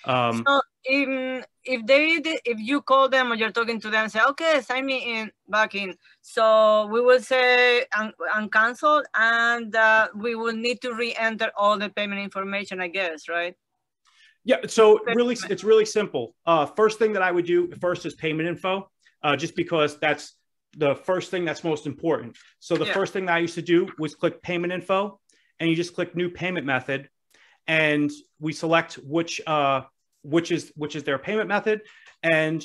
Speaker 2: So if you call them or you're talking to them and say, okay, sign me back in. So we will say uncancel, and we will need to re-enter all the payment information, I guess, right?
Speaker 1: Yeah, so really, it's really simple. First thing that I would do first is payment info, just because that's the first thing that's most important. So the first thing that I used to do was click payment info, and you just click new payment method, and we select which is their payment method, and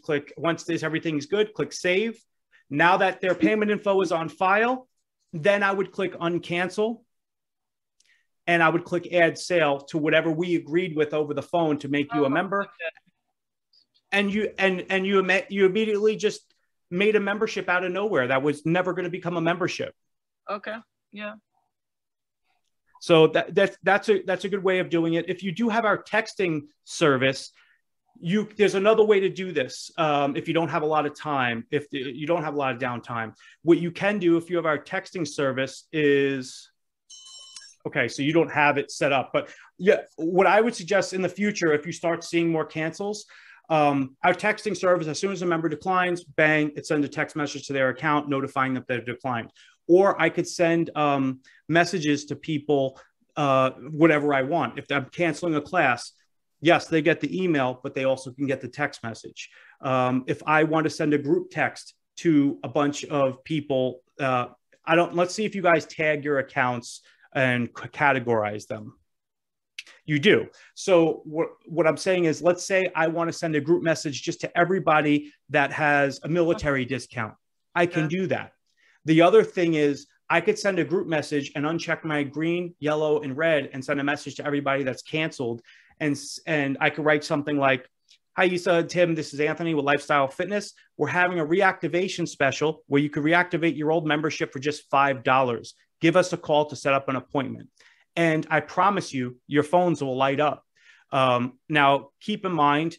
Speaker 1: click, once everything's good, click save. Now that their payment info is on file, then I would click uncancel, and I would click add sale to whatever we agreed with over the phone to make you a member. And you immediately just made a membership out of nowhere that was never going to become a membership.
Speaker 2: Okay. Yeah.
Speaker 1: So that's a good way of doing it. If you do have our texting service, there's another way to do this. If you don't have a lot of time, if you don't have a lot of downtime, what you can do if you have our texting service is, okay, so you don't have it set up, but yeah, what I would suggest in the future, if you start seeing more cancels, our texting service, as soon as a member declines, bang, it sends a text message to their account notifying them that they've declined. or I could send messages to people, whatever I want. If I'm canceling a class, yes, they get the email, but they also can get the text message. If I want to send a group text to a bunch of people, let's see if you guys tag your accounts and categorize them. You do. So what I'm saying is, let's say I want to send a group message just to everybody that has a military discount. I can do that. The other thing is, I could send a group message and uncheck my green, yellow, and red and send a message to everybody that's canceled. And I could write something like, "Hi, Issa, Tim, this is Anthony with Lifestyle Fitness. We're having a reactivation special where you could reactivate your old membership for just $5. Give us a call to set up an appointment." And I promise you, your phones will light up. Now, keep in mind,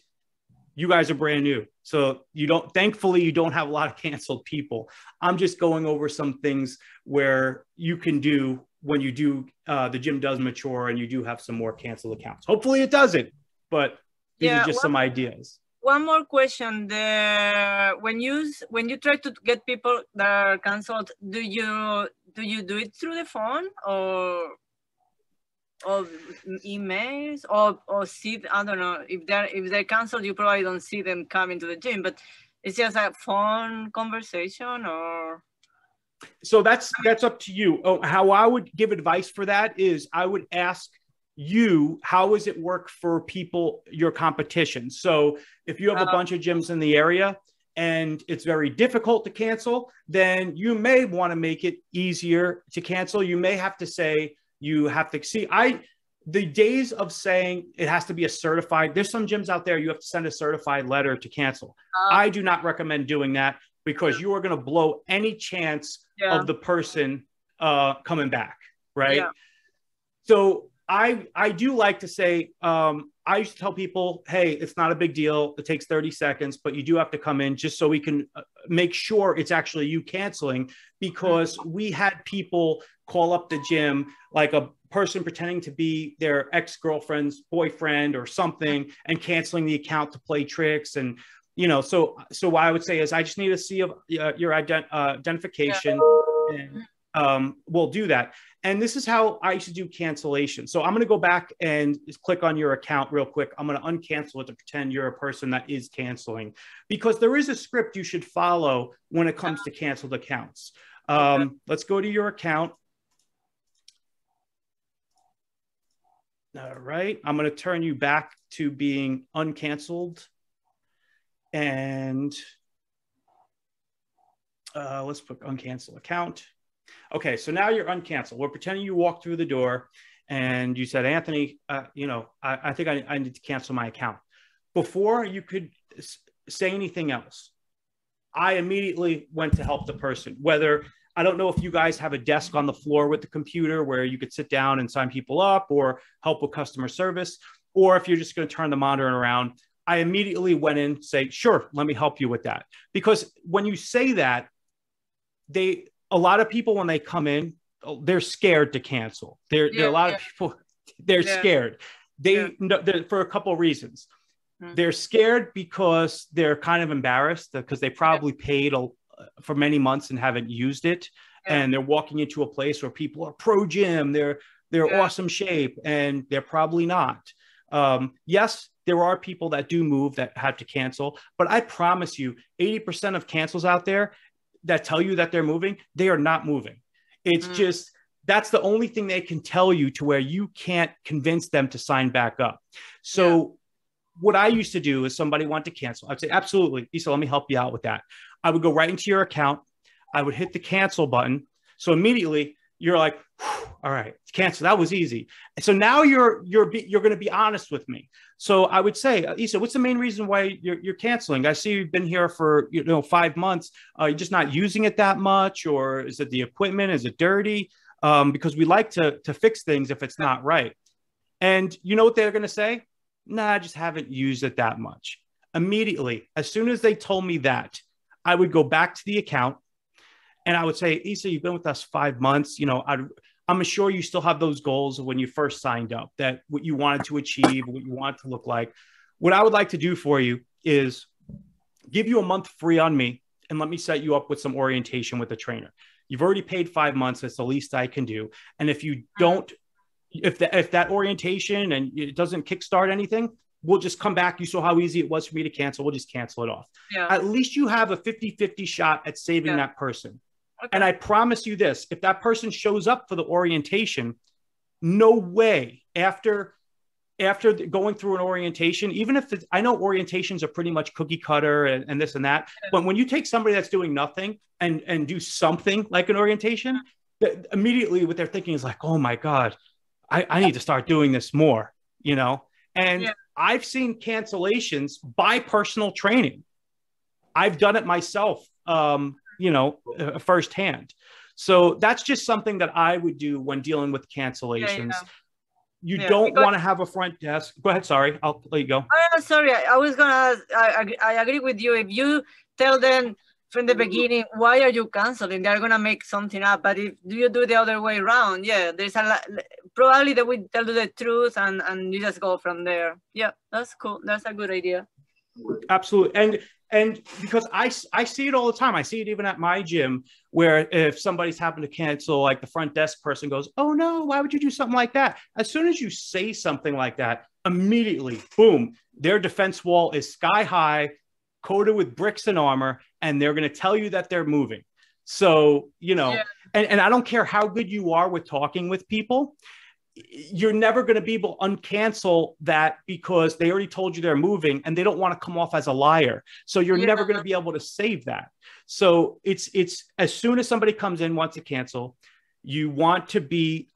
Speaker 1: you guys are brand new. So thankfully, you don't have a lot of canceled people. I'm just going over some things where you can do when you do, the gym does mature and you do have some more canceled accounts. Hopefully it doesn't, but these are just some ideas.
Speaker 2: One more question. When you try to get people that are canceled, do you do it through the phone or emails or see? I don't know, if they're canceled, you probably don't see them coming to the gym, but it's just a phone conversation or.
Speaker 1: So that's up to you. How I would give advice for that is I would ask you, how does it work for people, your competition? So if you have a bunch of gyms in the area and it's very difficult to cancel, then you may want to make it easier to cancel. You may have to say, the days of saying it has to be there's some gyms out there, you have to send a certified letter to cancel. I do not recommend doing that because you are going to blow any chance of the person coming back, right? Yeah. So I do like to say, I used to tell people, hey, it's not a big deal. It takes 30 seconds, but you do have to come in just so we can make sure it's actually you canceling, because we had people call up the gym, like a person pretending to be their ex-girlfriend's boyfriend or something and canceling the account to play tricks. And, so what I would say is I just need to see your identification and we'll do that. And this is how I used to do cancellation. So I'm going to go back and just click on your account real quick. I'm going to uncancel it to pretend you're a person that is canceling, because there is a script you should follow when it comes to canceled accounts. Let's go to your account. All right. I'm going to turn you back to being uncanceled. And let's put uncancel account. Okay, so now you're uncanceled. We're pretending you walked through the door and you said, Anthony, I think I need to cancel my account. Before you could say anything else, I immediately went to help the person. Whether, I don't know if you guys have a desk on the floor with the computer where you could sit down and sign people up or help with customer service, or if you're just going to turn the monitor around. I immediately went in and say, sure, let me help you with that. Because when you say that, a lot of people, when they come in, they're scared to cancel. There are a lot of people, they're scared. For a couple of reasons. They're scared because they're kind of embarrassed because they probably paid for many months and haven't used it. And they're walking into a place where people are pro gym, they're awesome shape, and they're probably not. Yes, there are people that do move that have to cancel, but I promise you 80% of cancels out there that tell you that they're moving, they are not moving. It's just, that's the only thing they can tell you to where you can't convince them to sign back up. So what I used to do is somebody wanted to cancel. I'd say, absolutely, Issa, let me help you out with that. I would go right into your account. I would hit the cancel button. So immediately you're like, all right, cancel. That was easy. And so now you're going to be honest with me. So I would say, Issa, what's the main reason why you're canceling? I see you've been here for 5 months. You're just not using it that much, or is it the equipment? Is it dirty? Because we like to fix things if it's not right. And you know what they're going to say? Nah, I just haven't used it that much. Immediately, as soon as they told me that, I would go back to the account and I would say, Issa, you've been with us 5 months. I'm sure you still have those goals of when you first signed up, that what you wanted to achieve, what you want to look like. What I would like to do for you is give you a month free on me and let me set you up with some orientation with a trainer. You've already paid 5 months. That's the least I can do. And if you don't, if that orientation and it doesn't kickstart anything, we'll just come back. You saw how easy it was for me to cancel. We'll just cancel it off.
Speaker 2: Yeah.
Speaker 1: At least you have a 50-50 shot at saving that person. Okay. And I promise you this, if that person shows up for the orientation, no way after going through an orientation, even if I know orientations are pretty much cookie cutter and this and that, but when you take somebody that's doing nothing and do something like an orientation, immediately what they're thinking is like, oh my God, I need to start doing this more, you know? And I've seen cancellations by personal training. I've done it myself, you know, firsthand. So that's just something that I would do when dealing with cancellations. You don't want to have a front desk. Go ahead. Sorry. I'll let you go.
Speaker 2: Oh, sorry. I was going to ask, I agree with you. If you tell them from the beginning, why are you canceling? They're going to make something up. But if you do the other way around, there's a lot, probably they will tell you the truth and you just go from there. Yeah, that's cool. That's a good idea.
Speaker 1: Absolutely. And because I see it all the time. I see it even at my gym where if somebody's happened to cancel, like the front desk person goes, oh no, why would you do something like that? As soon as you say something like that, immediately, boom, their defense wall is sky high, coated with bricks and armor, and they're going to tell you that they're moving. So, you know, and I don't care how good you are with talking with people, you're never going to be able to uncancel that because they already told you they're moving and they don't want to come off as a liar. So you're never going to be able to save that. So it's as soon as somebody comes in, wants to cancel, you want to be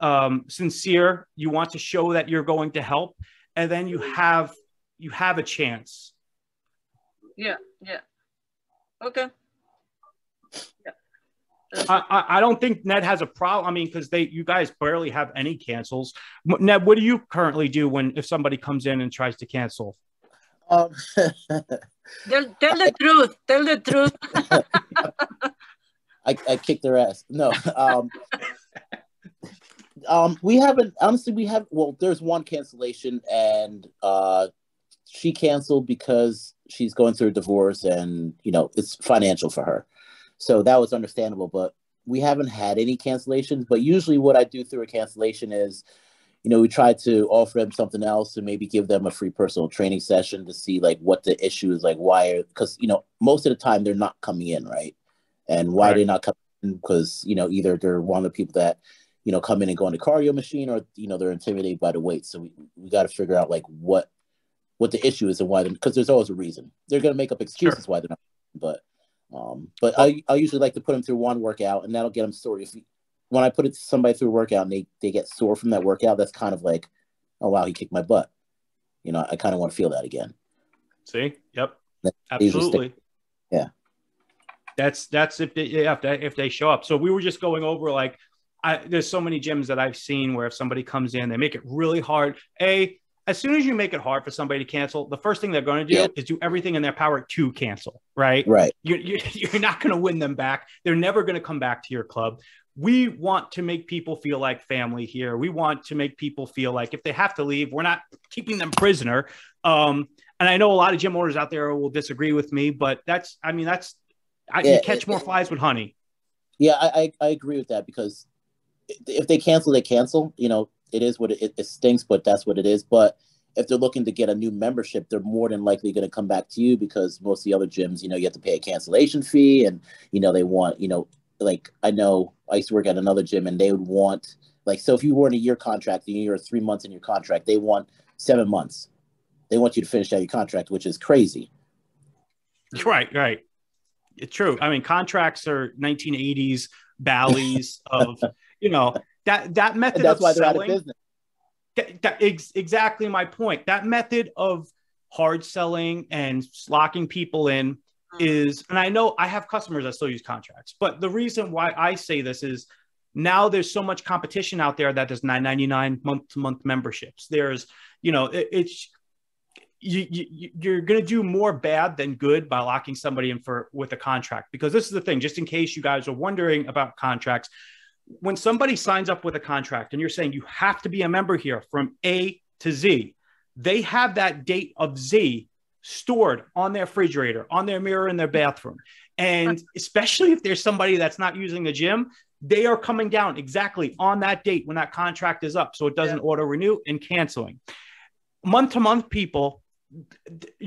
Speaker 1: sincere. You want to show that you're going to help. And then you have a chance.
Speaker 2: Yeah. Okay. Yeah.
Speaker 1: I don't think Ned has a problem. I mean, because you guys barely have any cancels. Ned, what do you currently do if somebody comes in and tries to cancel?
Speaker 2: Tell the truth. Tell the truth.
Speaker 3: I kicked their ass. No. We haven't, honestly, well, there's one cancellation and she canceled because she's going through a divorce and, you know, it's financial for her. So that was understandable, but we haven't had any cancellations. But usually what I do through a cancellation is, you know, we try to offer them something else and maybe give them a free personal training session to see like what the issue is, like because, you know, most of the time they're not coming in, right? And why they're not coming in, because, you know, either they're one of the people that, you know, come in and go on the cardio machine or, you know, they're intimidated by the weight. So we got to figure out like what the issue is and why, because there's always a reason. They're going to make up excuses why they're not, but I usually like to put them through one workout and that'll get them sorted. When I put somebody through a workout and they get sore from that workout, that's kind of like, oh wow, he kicked my butt. You know, I kind of want to feel that again.
Speaker 1: See? Yep. Absolutely.
Speaker 3: Yeah.
Speaker 1: That's if they show up. So we were just going over like there's so many gyms that I've seen where if somebody comes in, they make it really hard. As soon as you make it hard for somebody to cancel, the first thing they're going to do is do everything in their power to cancel, right?
Speaker 3: Right.
Speaker 1: You're not going to win them back. They're never going to come back to your club. We want to make people feel like family here. We want to make people feel like if they have to leave, we're not keeping them prisoner. And I know a lot of gym owners out there will disagree with me, but you catch more flies with honey.
Speaker 3: Yeah, I agree with that because if they cancel, they cancel. You know, it is what it stinks, but that's what it is. But if they're looking to get a new membership, they're more than likely going to come back to you because most of the other gyms, you know, you have to pay a cancellation fee and, you know, they want, you know, like I know I used to work at another gym and they would want like, so if you were in a year contract and you're 3 months in your contract, they want 7 months. They want you to finish out your contract, which is crazy.
Speaker 1: Right. It's true. I mean, contracts are 1980s Bally's of, you know, that method
Speaker 3: and that's
Speaker 1: of
Speaker 3: why they're
Speaker 1: selling,
Speaker 3: out of business.
Speaker 1: Exactly my point. That method of hard selling and locking people in is, and I know I have customers that still use contracts, but the reason why I say this is now there's so much competition out there that there's $9.99 month-to-month memberships. There's, you know, you're going to do more bad than good by locking somebody in with a contract, because this is the thing, just in case you guys are wondering about contracts. When somebody signs up with a contract and you're saying you have to be a member here from A to Z, they have that date of Z stored on their refrigerator, on their mirror in their bathroom. And especially if there's somebody that's not using the gym, they are coming down exactly on that date when that contract is up. So it doesn't auto renew and canceling. Month to month people.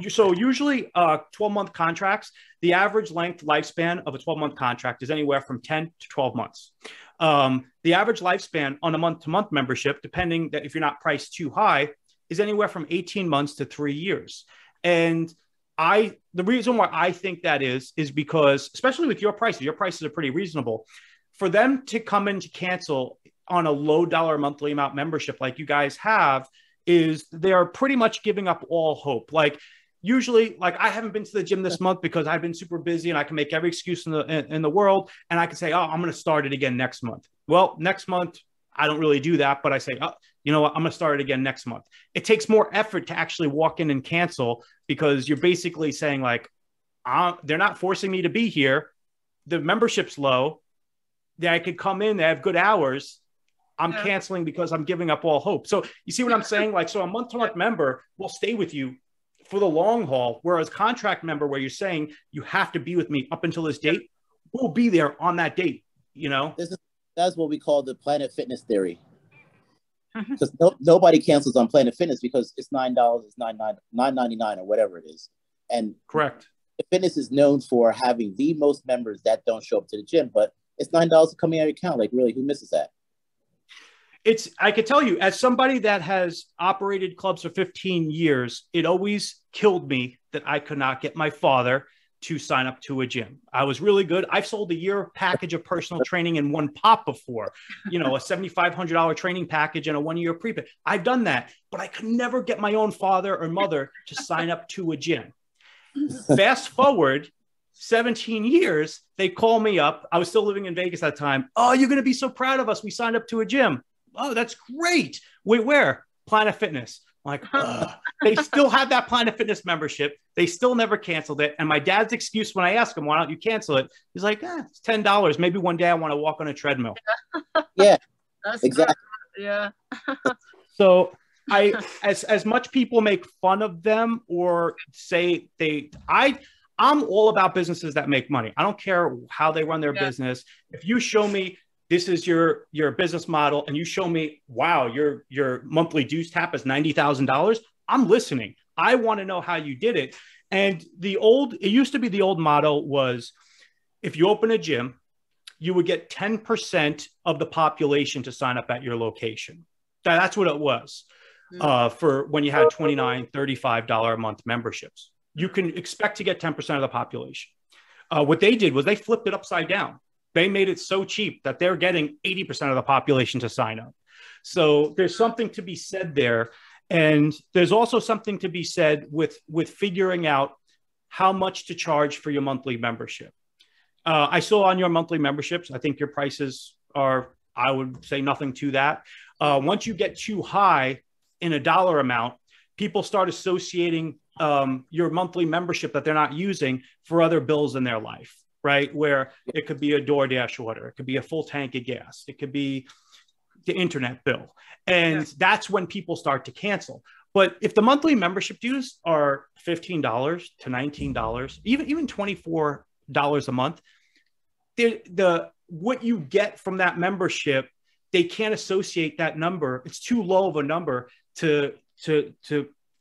Speaker 1: So usually 12-month contracts, the average length lifespan of a 12-month contract is anywhere from 10 to 12 months. The average lifespan on a month-to-month membership, depending that if you're not priced too high, is anywhere from 18 months to 3 years. And the reason why I think that is because, especially with your prices are pretty reasonable. For them to come in to cancel on a low dollar monthly amount membership like you guys have, is they're pretty much giving up all hope. Like usually, like I haven't been to the gym this month because I've been super busy and I can make every excuse in the world. And I can say, oh, I'm going to start it again next month. Well, next month, I don't really do that, but I say, oh, you know what, I'm going to start it again next month. It takes more effort to actually walk in and cancel because you're basically saying like, they're not forcing me to be here. The membership's low. That I could come in, they have good hours. I'm canceling because I'm giving up all hope. So you see what I'm saying? Like, so a month-to-month member will stay with you for the long haul, whereas contract member, where you're saying you have to be with me up until this date, we'll be there on that date, you know?
Speaker 3: That's what we call the Planet Fitness theory. Because nobody cancels on Planet Fitness because it's $9, it's $9.99 or whatever it is. And
Speaker 1: correct.
Speaker 3: Fitness is known for having the most members that don't show up to the gym, but it's $9 to come in your account. Like, really, who misses that?
Speaker 1: I could tell you, as somebody that has operated clubs for 15 years, it always killed me that I could not get my father to sign up to a gym. I was really good. I've sold a year package of personal training in one pop before, you know, a $7,500 training package and a 1 year prepay. I've done that, but I could never get my own father or mother to sign up to a gym. Fast forward 17 years, they call me up. I was still living in Vegas at the time. Oh, you're going to be so proud of us. We signed up to a gym. Oh, that's great. Wait, where? Planet Fitness. I'm like, ugh. They still have that Planet Fitness membership. They still never canceled it. And my dad's excuse when I ask him, why don't you cancel it? He's like, it's $10. Maybe one day I want to walk on a treadmill.
Speaker 3: Yeah,
Speaker 2: that's
Speaker 3: exactly.
Speaker 2: Good. Yeah.
Speaker 1: So as much people make fun of them or say I'm all about businesses that make money. I don't care how they run their business. If you show me this is your business model and you show me, wow, your monthly dues tap is $90,000, I'm listening. I want to know how you did it. And it used to be the old model was if you open a gym, you would get 10% of the population to sign up at your location. That's what it was for when you had $29, $35 a month memberships. You can expect to get 10% of the population. What they did was they flipped it upside down. They made it so cheap that they're getting 80% of the population to sign up. So there's something to be said there. And there's also something to be said with figuring out how much to charge for your monthly membership. I saw on your monthly memberships, I think your prices are, I would say nothing to that. Once you get too high in a dollar amount, people start associating your monthly membership that they're not using for other bills in their life, right? Where it could be a DoorDash order, it could be a full tank of gas, it could be the internet bill. And that's when people start to cancel. But if the monthly membership dues are $15 to $19, even $24 a month, what you get from that membership, they can't associate that number. It's too low of a number to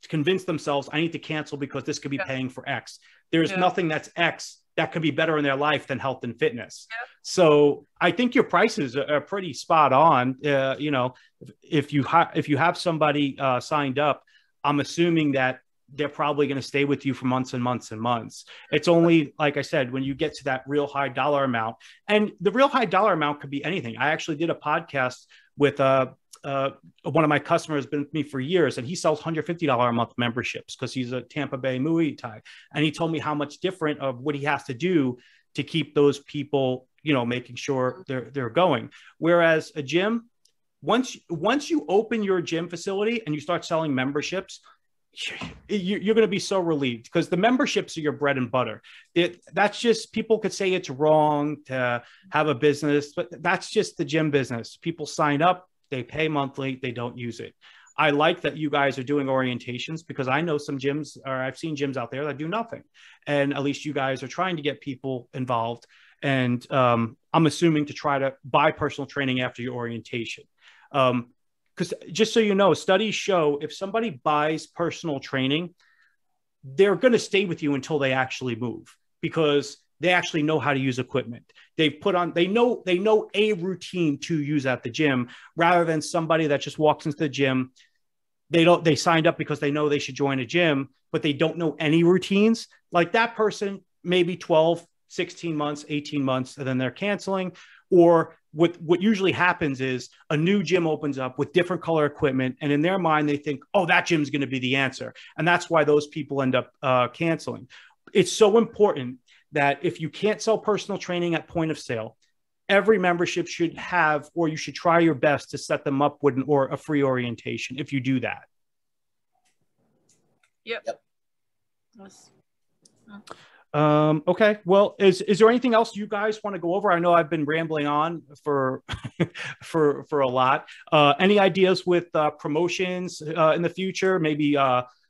Speaker 1: convince themselves I need to cancel because this could be paying for X. There's nothing that's X that could be better in their life than health and fitness. So I think your prices are pretty spot on. You know, if you have somebody signed up, I'm assuming that they're probably going to stay with you for months and months and months. It's only, like I said, when you get to that real high dollar amount, and the real high dollar amount could be anything. I actually did a podcast with one of my customers, been with me for years, and he sells $150 a month memberships because he's a Tampa Bay Muay Thai. And he told me how much different of what he has to do to keep those people, you know, making sure they're going. Whereas a gym, once you open your gym facility and you start selling memberships, you're going to be so relieved because the memberships are your bread and butter. That's just, people could say it's wrong to have a business, but that's just the gym business. People sign up, they pay monthly, they don't use it. I like that you guys are doing orientations, because I know some gyms, or I've seen gyms out there that do nothing. And at least you guys are trying to get people involved. And I'm assuming to try to buy personal training after your orientation. Because just so you know, studies show if somebody buys personal training, they're going to stay with you until they actually move, because they actually know how to use equipment. They've put on, they know a routine to use at the gym, rather than somebody that just walks into the gym. They signed up because they know they should join a gym, but they don't know any routines. Like that person, maybe 12, 16 months, 18 months, and then they're canceling. Or what usually happens is a new gym opens up with different color equipment, and in their mind, they think, oh, that gym's going to be the answer. And that's why those people end up canceling. It's so important that if you can't sell personal training at point of sale, every membership should have, or you should try your best to set them up with a free orientation if you do that.
Speaker 2: Yep.
Speaker 1: Okay. Well, is there anything else you guys want to go over? I know I've been rambling on for for a lot. Any ideas with promotions in the future? Maybe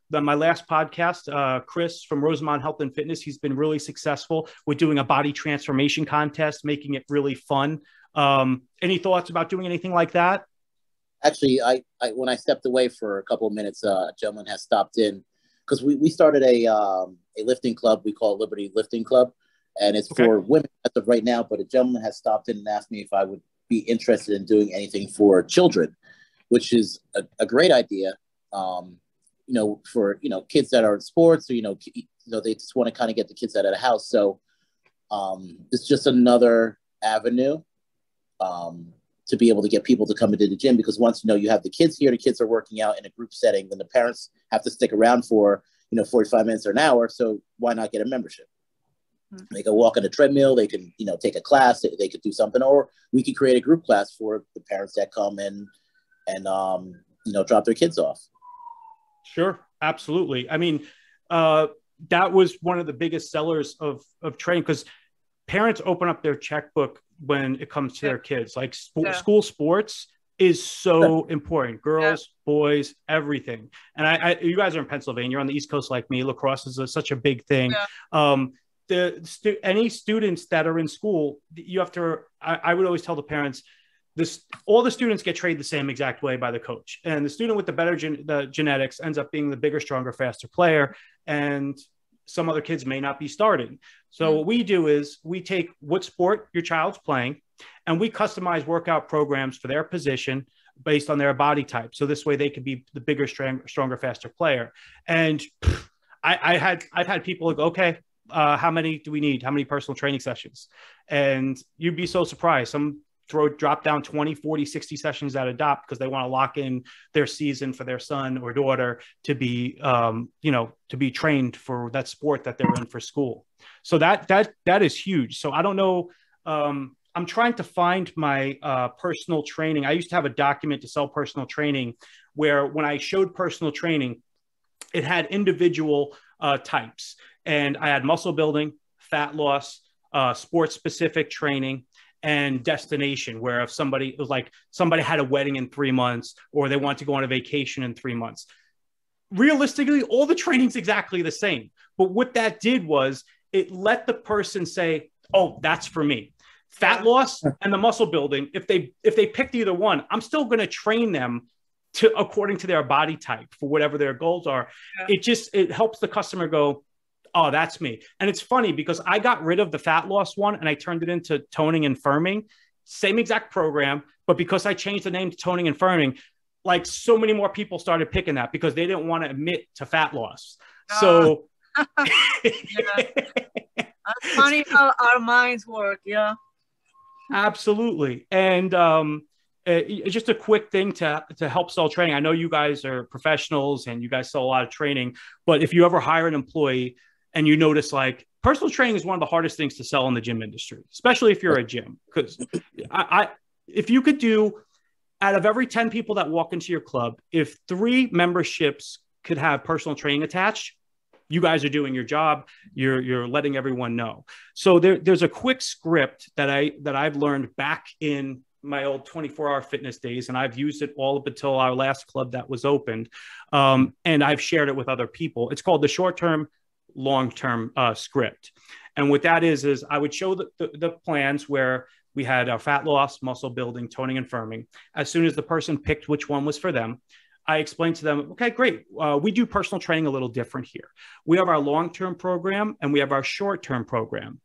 Speaker 1: my last podcast, Chris from Rosemont Health and Fitness, he's been really successful with doing a body transformation contest, making it really fun. Any thoughts about doing anything like that?
Speaker 3: Actually, I when I stepped away for a couple of minutes, a gentleman has stopped in, because we started a lifting club. We call it Liberty Lifting Club, and it's for women as of right now. But a gentleman has stopped in and asked me if I would be interested in doing anything for children, which is a great idea. For kids that are in sports, or they just want to kind of get the kids out of the house. So it's just another avenue to be able to get people to come into the gym, because once you have the kids here, the kids are working out in a group setting, then the parents have to stick around for 45 minutes or an hour. So why not get a membership? Mm-hmm. They can walk on a treadmill, they can take a class, they could do something, or we could create a group class for the parents that come and drop their kids off.
Speaker 1: Sure, absolutely. I mean, that was one of the biggest sellers of training, because parents open up their checkbook when it comes to their kids. Like school sports is so important. Girls, boys, everything. And you guys are in Pennsylvania, you're on the East Coast like me. Lacrosse is such a big thing. Yeah. Any students that are in school, you have to, I would always tell the parents, all the students get trained the same exact way by the coach. And the student with the better the genetics ends up being the bigger, stronger, faster player. And some other kids may not be starting. So what we do is we take what sport your child's playing, and we customize workout programs for their position based on their body type. So this way they could be the bigger, stronger, faster player. And I've had people like, okay, how many do we need? How many personal training sessions? And you'd be so surprised. Some drop down 20, 40, 60 sessions at Adopt, because they want to lock in their season for their son or daughter to be, to be trained for that sport that they're in for school. So that is huge. So I don't know. I'm trying to find my personal training. I used to have a document to sell personal training where when I showed personal training, it had individual types, and I had muscle building, fat loss, sports specific training, and destination, where if somebody had a wedding in 3 months, or they want to go on a vacation in 3 months, realistically, all the training's exactly the same. But what that did was it let the person say, oh, that's for me. Fat loss and the muscle building, if they picked either one, I'm still going to train them according to their body type for whatever their goals are. Yeah. It helps the customer go, oh, that's me. And it's funny because I got rid of the fat loss one and I turned it into toning and firming, same exact program. But because I changed the name to toning and firming, like so many more people started picking that because they didn't want to admit to fat loss. So
Speaker 2: That's funny how our minds work. Yeah,
Speaker 1: absolutely. And just a quick thing to help sell training. I know you guys are professionals and you guys sell a lot of training, but if you ever hire an employee and you notice like personal training is one of the hardest things to sell in the gym industry, especially if you're a gym, because if you could do out of every 10 people that walk into your club, if 3 memberships could have personal training attached, you guys are doing your job. You're letting everyone know. So there's a quick script that I've learned back in my old 24-hour fitness days, and I've used it all up until our last club that was opened. And I've shared it with other people. It's called the short-term, long-term script. And what that is I would show the plans where we had fat loss, muscle building, toning, and firming. As soon as the person picked which one was for them, I explained to them, okay, great. We do personal training a little different here. We have our long-term program and we have our short-term program.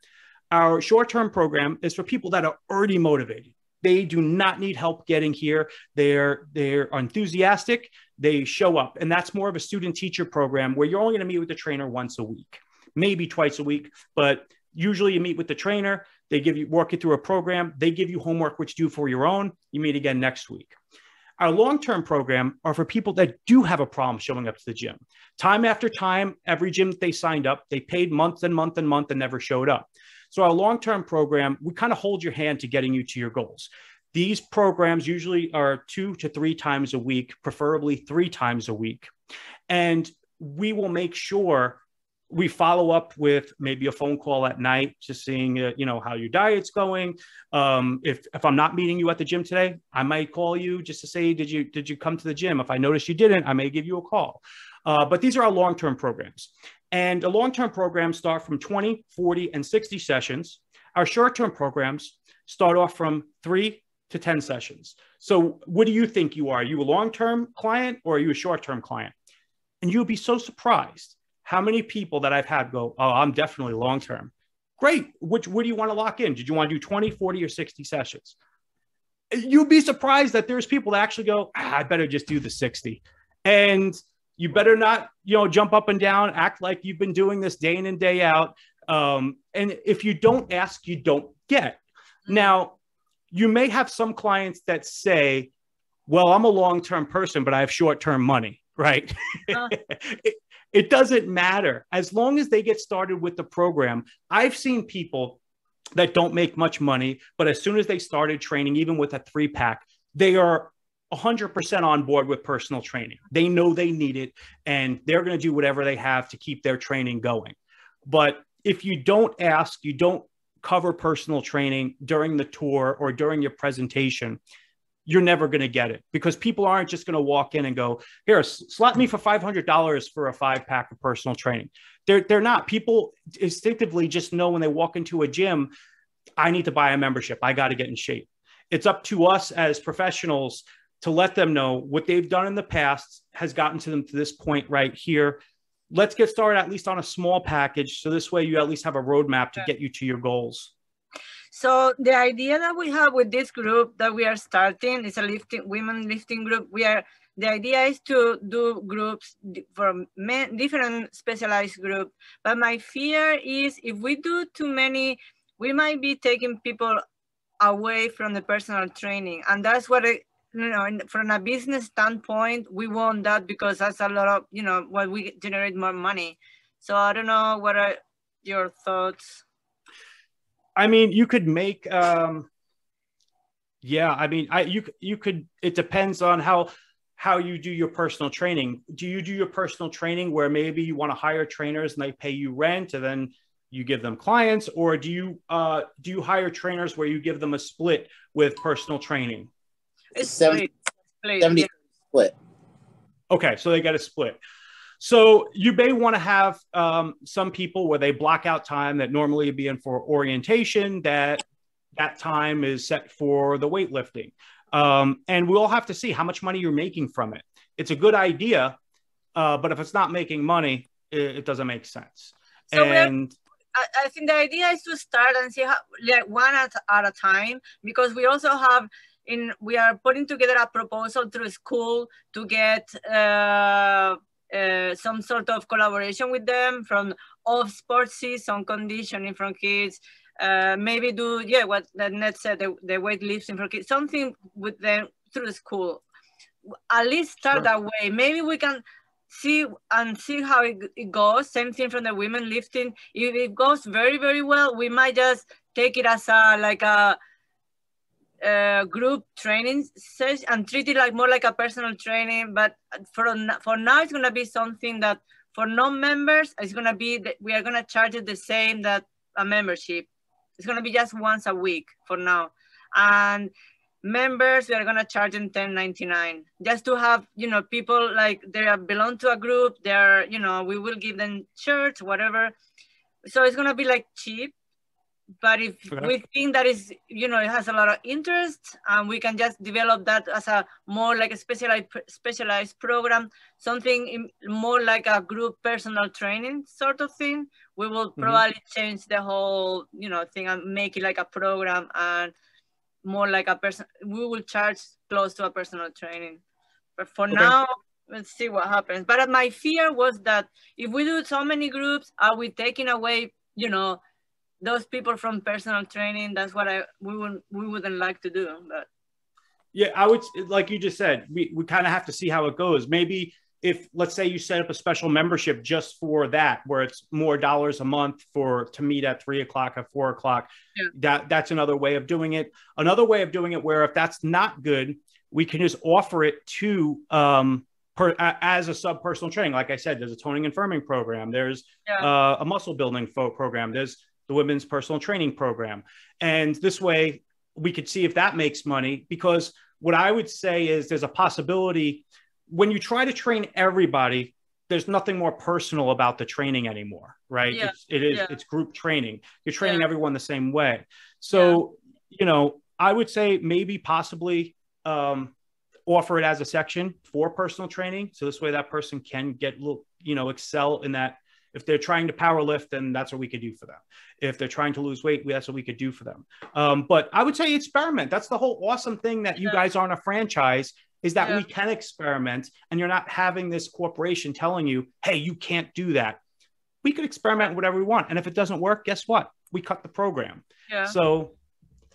Speaker 1: Our short-term program is for people that are already motivated. They do not need help getting here. They're enthusiastic. They show up. And that's more of a student-teacher program where you're only going to meet with the trainer once a week, maybe twice a week. But usually you meet with the trainer. They walk you through a program. They give you homework, which you do for your own. You meet again next week. Our long-term program are for people that do have a problem showing up to the gym. Time after time, every gym that they signed up, they paid month and month and month and never showed up. So our long-term program, we kind of hold your hand to getting you to your goals. These programs usually are 2 to 3 times a week, preferably 3 times a week. And we will make sure we follow up with maybe a phone call at night, just seeing, how your diet's going. If I'm not meeting you at the gym today, I might call you just to say, did you come to the gym? If I notice you didn't, I may give you a call. But these are our long-term programs. And the long-term programs start from 20, 40, and 60 sessions. Our short-term programs start off from 3 to 10 sessions. So what do you think you are? Are you a long-term client or are you a short-term client? And you'll be so surprised how many people that I've had go, oh, I'm definitely long-term. Great. What do you want to lock in? Did you want to do 20, 40, or 60 sessions? You'll be surprised that there's people that actually go, I better just do the 60. And you better not, jump up and down, act like you've been doing this day in and day out. And if you don't ask, you don't get. Now, you may have some clients that say, well, I'm a long-term person, but I have short-term money, right? It doesn't matter. As long as they get started with the program, I've seen people that don't make much money, but as soon as they started training, even with a 3-pack, they are 100% on board with personal training. They know they need it and they're going to do whatever they have to keep their training going. But if you don't ask, you don't cover personal training during the tour or during your presentation, you're never going to get it, because people aren't just going to walk in and go, here, slap me for $500 for a 5-pack of personal training. They're not. People instinctively just know when they walk into a gym, I need to buy a membership. I got to get in shape. It's up to us as professionals to let them know what they've done in the past has gotten to them to this point right here. Let's get started at least on a small package. So this way you at least have a roadmap to get you to your goals.
Speaker 2: So the idea that we have with this group that we are starting is a women lifting group. The idea is to do groups for different specialized groups. But my fear is if we do too many, we might be taking people away from the personal training. And that's what from a business standpoint, we want that, because that's a lot of, what we generate more money. So I don't know, what are your thoughts?
Speaker 1: I mean, you could make, you could, it depends on how you do your personal training. Do you do your personal training where maybe you want to hire trainers and they pay you rent and then you give them clients, or do you hire trainers where you give them a split with personal training?
Speaker 3: It's 70 split.
Speaker 1: Okay, so they get a split. So you may want to have some people where they block out time that normally would be in for orientation, that time is set for the weightlifting. And we'll have to see how much money you're making from it. It's a good idea, but if it's not making money, it doesn't make sense.
Speaker 2: So I think the idea is to start and see how, one at a time, because we also have we are putting together a proposal through school to get some sort of collaboration with them from off sports season, conditioning from kids, maybe do what Ned said, the weightlifting for kids, something with them through the school. At least start that way. Maybe we can see how it goes. Same thing from the women lifting. If it goes very, very well, we might just take it as a group training session and treat it more like a personal training. But for now, it's going to be something that for non-members, it's going to be we are going to charge it the same that a membership. It's going to be just once a week for now. And members, we are gonna charge them $10.99 just to have, you know, people like they belong to a group. They're, you know, we will give them shirts, whatever. So it's gonna be like cheap. But if we think that is, you know, it has a lot of interest, we can just develop that as a more like a specialized program, something more like a group personal training sort of thing. We will probably change the whole, you know, thing and make it like a program and more like a person. We will charge close to a personal training. But for now, let's see what happens. But my fear was that if we do so many groups, are we taking away, you know, those people from personal training? That's what we wouldn't like to do. But
Speaker 1: yeah, I would, like you just said, we kind of have to see how it goes. Maybe if, let's say you set up a special membership just for that, where it's more dollars a month to meet at 3 o'clock or 4 o'clock, that's another way of doing it. Another way of doing it where if that's not good, we can just offer it to as a sub personal training. Like I said, there's a toning and firming program. There's a muscle building program. There's the women's personal training program. And this way we could see if that makes money, because what I would say is there's a possibility when you try to train everybody, there's nothing more personal about the training anymore, right?
Speaker 2: Yeah.
Speaker 1: It's group training. You're training everyone the same way. So, you know, I would say maybe possibly offer it as a section for personal training. So this way that person can get, you know, excel in that. If they're trying to power lift, then that's what we could do for them. If they're trying to lose weight, that's what we could do for them. But I would say experiment. That's the whole awesome thing that you guys aren't a franchise, is that we can experiment and you're not having this corporation telling you, hey, you can't do that. We could experiment whatever we want. And if it doesn't work, guess what? We cut the program. Yeah. So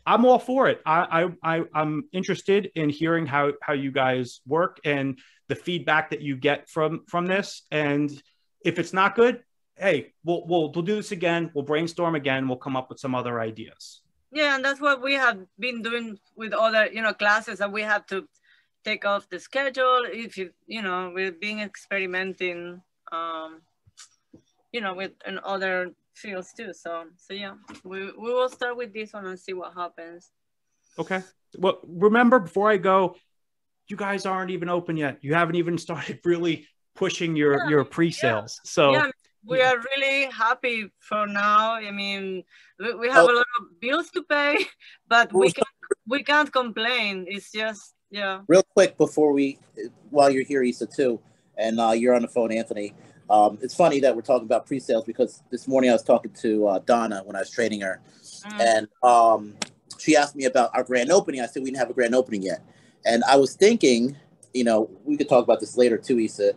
Speaker 1: I'm all for it. I'm interested in hearing how you guys work and the feedback that you get from this. And if it's not good, hey, we'll do this again. We'll brainstorm again. We'll come up with some other ideas.
Speaker 2: Yeah, and that's what we have been doing with other, you know, classes that we have to take off the schedule. If you know, we've been experimenting, you know, with in other fields too. So yeah, we will start with this one and see what happens.
Speaker 1: Okay. Well, remember, before I go, you guys aren't even open yet. You haven't even started really pushing your pre-sales. So yeah,
Speaker 2: we are really happy for now. I mean, we have a lot of bills to pay, but we can't complain. It's just real
Speaker 3: quick before while you're here, Issa, too, and you're on the phone, Anthony. It's funny that we're talking about pre-sales because this morning I was talking to Donna when I was training her, and she asked me about our grand opening. I said we didn't have a grand opening yet, and I was thinking, you know, we could talk about this later too, Issa.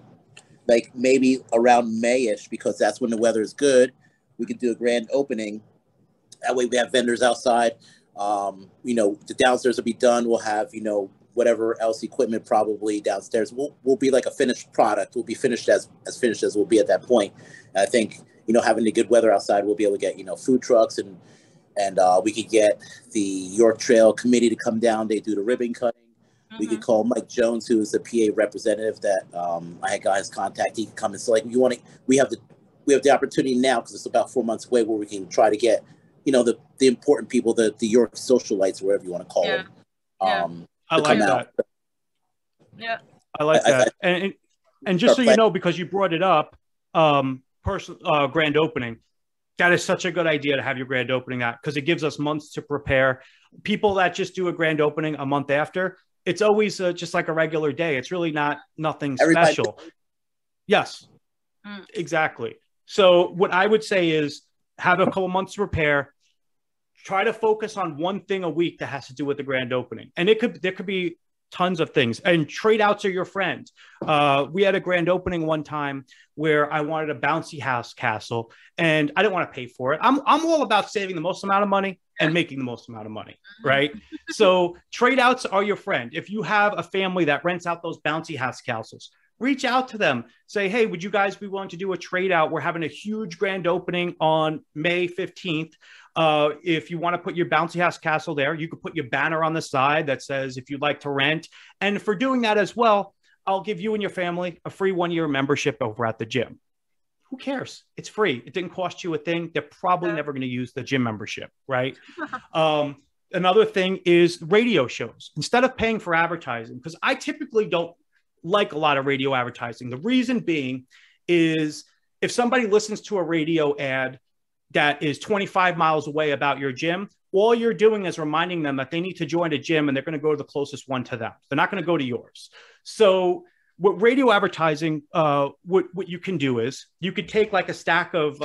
Speaker 3: Like maybe around May-ish, because that's when the weather is good. We could do a grand opening. That way we have vendors outside. You know, the downstairs will be done. We'll have, you know, whatever else equipment probably downstairs. We'll be like a finished product. We'll be finished as finished as we'll be at that point. And I think, you know, having the good weather outside, we'll be able to get, you know, food trucks and we could get the York Trail Committee to come down. They do the ribbon cutting. We could call Mike Jones, who is the PA representative that I had got his contact. He could come and so like we have the opportunity now because it's about 4 months away where we can try to get, you know, the important people, the York socialites, whatever you want to call them.
Speaker 1: I like that.
Speaker 2: Yeah,
Speaker 1: I like that. And just so you know, because you brought it up, grand opening. That is such a good idea to have your grand opening because it gives us months to prepare. People that just do a grand opening a month after, it's always just like a regular day. It's really nothing special. Yes, exactly. So what I would say is have a couple months to prepare. Try to focus on one thing a week that has to do with the grand opening. And there could be tons of things. And trade outs are your friend. We had a grand opening one time where I wanted a bouncy house castle and I didn't want to pay for it. I'm all about saving the most amount of money and making the most amount of money, right? So trade outs are your friend. If you have a family that rents out those bouncy house castles, reach out to them. Say, hey, would you guys be willing to do a trade out? We're having a huge grand opening on May 15th. If you want to put your bouncy house castle there, you could put your banner on the side that says if you'd like to rent. And for doing that as well, I'll give you and your family a free 1-year membership over at the gym. Who cares? It's free. It didn't cost you a thing. They're probably never going to use the gym membership, right? Another thing is radio shows. Instead of paying for advertising, because I typically don't like a lot of radio advertising. The reason being is if somebody listens to a radio ad that is 25 miles away about your gym, all you're doing is reminding them that they need to join a gym and they're going to go to the closest one to them. They're not going to go to yours. So what radio advertising, what you can do is you could take like a stack of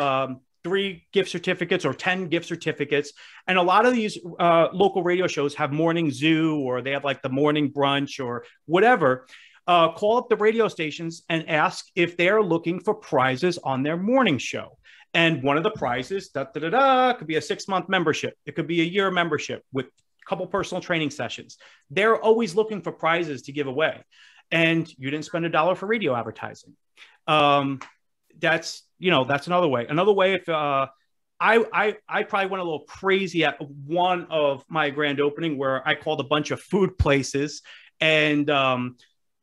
Speaker 1: 3 gift certificates or 10 gift certificates. And a lot of these local radio shows have morning zoo, or they have like the morning brunch or whatever. Call up the radio stations and ask if they're looking for prizes on their morning show. And one of the prizes, could be a 6-month membership. It could be a year membership with a couple personal training sessions. They're always looking for prizes to give away. And you didn't spend $1 for radio advertising. That's another way. Another way, if I probably went a little crazy at one of my grand opening where I called a bunch of food places, and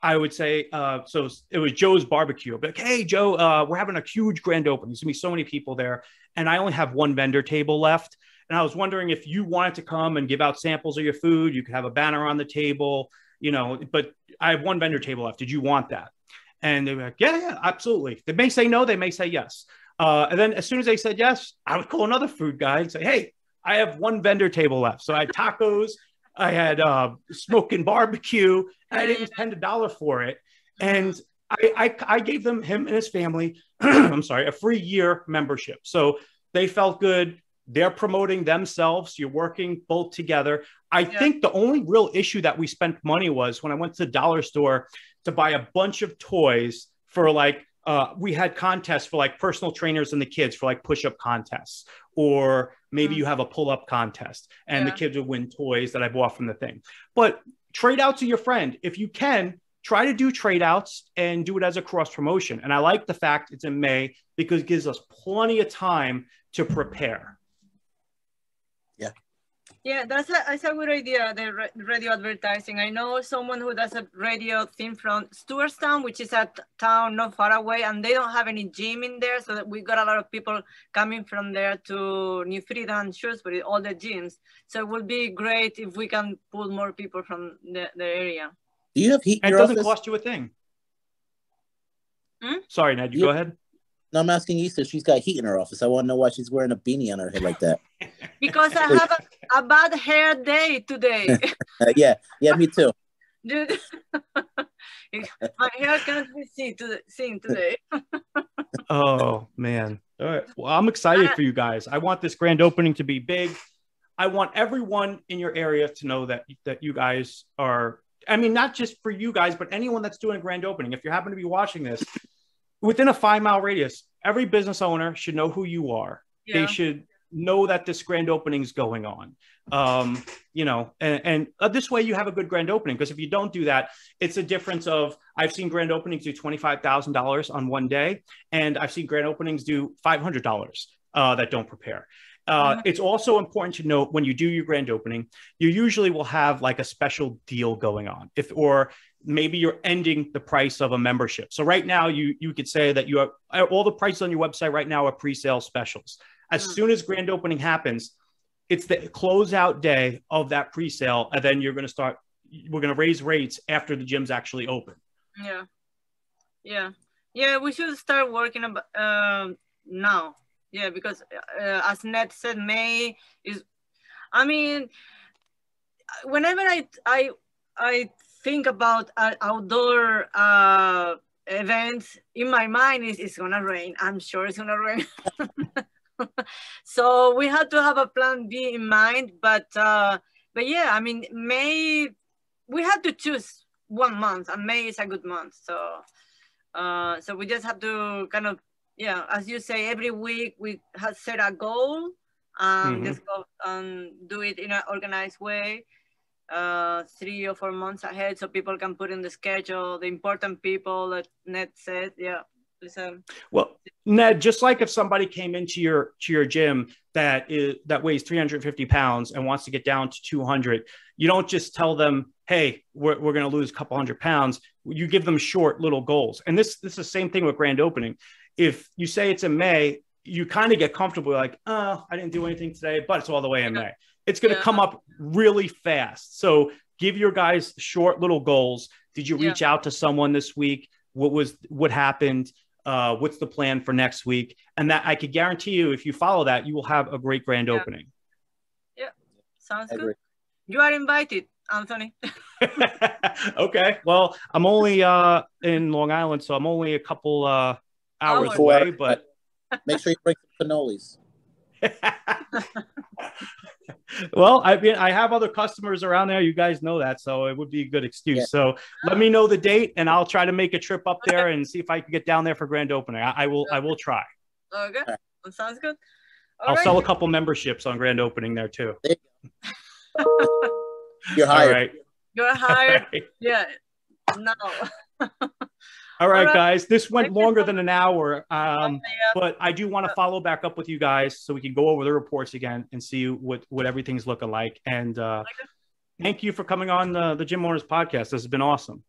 Speaker 1: I would say, so it was Joe's Barbecue. But like, hey, Joe, we're having a huge grand opening. There's gonna be so many people there, and I only have 1 vendor table left. And I was wondering if you wanted to come and give out samples of your food. You could have a banner on the table, but I have 1 vendor table left. Did you want that? And they were like, yeah, absolutely. They may say no, they may say yes. And then as soon as they said yes, I would call another food guy and say, hey, I have 1 vendor table left. So I had tacos, I had smoking barbecue. I didn't spend $1 for it. And I gave him and his family, a free year membership. So they felt good. They're promoting themselves. You're working both together. I think the only real issue that we spent money was when I went to the dollar store to buy a bunch of toys for we had contests for like personal trainers and the kids for like push-up contests, or maybe you have a pull-up contest and the kids would win toys that I bought from the thing. But trade out to your friend. If you can, try to do trade outs and do it as a cross promotion. And I like the fact it's in May because it gives us plenty of time to prepare.
Speaker 2: Yeah, that's a good idea, the radio advertising. I know someone who does a radio thing from Stewartstown, which is a town not far away, and they don't have any gym in there. So that we got a lot of people coming from there to New Freedom and Shrewsbury, all the gyms. So it would be great if we can pull more people from the area.
Speaker 3: Do you have heat in
Speaker 1: your
Speaker 3: your
Speaker 1: office? It doesn't cost you a thing. Sorry, Ned, you go ahead.
Speaker 3: No, I'm asking Issa. She's got heat in her office. I want to know why she's wearing a beanie on her head like that.
Speaker 2: Because I have a bad hair day today.
Speaker 3: Yeah, me too.
Speaker 2: Dude, my hair can't be seen today.
Speaker 1: Oh, man. All right. Well, I'm excited for you guys. I want this grand opening to be big. I want everyone in your area to know that you guys are, I mean, not just for you guys, but anyone that's doing a grand opening. If you happen to be watching this, within a 5-mile radius, every business owner should know who you are. Yeah. They should know that this grand opening is going on. And this way you have a good grand opening, because if you don't do that, it's a difference of, I've seen grand openings do $25,000 on one day, and I've seen grand openings do $500 that don't prepare. It's also important to note when you do your grand opening, you usually will have like a special deal going on, or maybe you're ending the price of a membership. So right now you could say that you have all the prices on your website right now are pre-sale specials. As soon as grand opening happens, it's the closeout day of that pre-sale. And then we're going to raise rates after the gym's actually open.
Speaker 2: Yeah. We should start working now. Yeah, because as Ned said, May is, I mean, whenever I think about outdoor events, in my mind it's gonna rain. I'm sure it's gonna rain. So we have to have a plan B in mind. But yeah, I mean, May, we have to choose one month, and May is a good month. So we just have to kind of, yeah, as you say, every week we have set a goal and just go and do it in an organized way, 3 or 4 months ahead, so people can put in the schedule the important people that Ned said. Yeah.
Speaker 1: Well, Ned, just like if somebody came into your gym that weighs 350 pounds and wants to get down to 200, you don't just tell them, hey, we're going to lose a couple hundred pounds. You give them short little goals. And this is the same thing with grand opening. If you say it's in May, you kind of get comfortable, like, oh, I didn't do anything today, but it's all the way in May. It's going to come up really fast. So give your guys short little goals. Did you reach out to someone this week? What happened? What's the plan for next week? And that I could guarantee you, if you follow that, you will have a great grand opening.
Speaker 2: Yeah, sounds good. You are invited, Anthony.
Speaker 1: Okay. Well, I'm only in Long Island, so I'm only a couple hours away, but
Speaker 3: make sure you bring some cannolis.
Speaker 1: Well, I have other customers around there. You guys know that, so it would be a good excuse. Yeah. So let me know the date, and I'll try to make a trip up there and see if I can get down there for grand opening. I will try.
Speaker 2: Okay, that sounds good.
Speaker 1: I'll sell a couple memberships on grand opening there too.
Speaker 3: You're hired.
Speaker 1: All right.
Speaker 2: You're hired. Right. Yeah. No.
Speaker 1: All right, guys. This went longer than an hour, but I do want to follow back up with you guys so we can go over the reports again and see what everything's looking like. And thank you for coming on the Gym Owners Podcast. This has been awesome.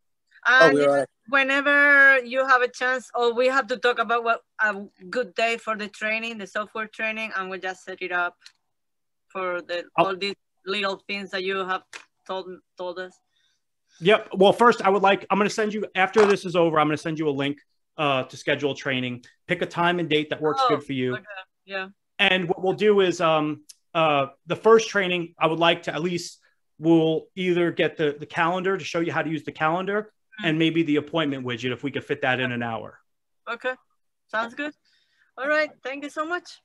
Speaker 2: Whenever you have a chance, or we have to talk about what a good day for the training, the software training, and we'll just set it up for all these little things that you have told us.
Speaker 1: Yep. Well, first I'm going to send you, after this is over, I'm going to send you a link to schedule training. Pick a time and date that works good for you.
Speaker 2: Okay. Yeah.
Speaker 1: And what we'll do is the first training, I would like to at least, we'll either get the calendar to show you how to use the calendar and maybe the appointment widget, if we could fit that in an hour.
Speaker 2: Okay. Sounds good. All right. Thank you so much.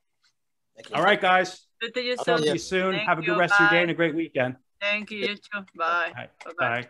Speaker 1: All right, guys.
Speaker 2: Good to see you soon.
Speaker 1: Talk to you soon. Have a good rest of your day and a great weekend.
Speaker 2: Thank you. You too. Bye.
Speaker 1: Bye.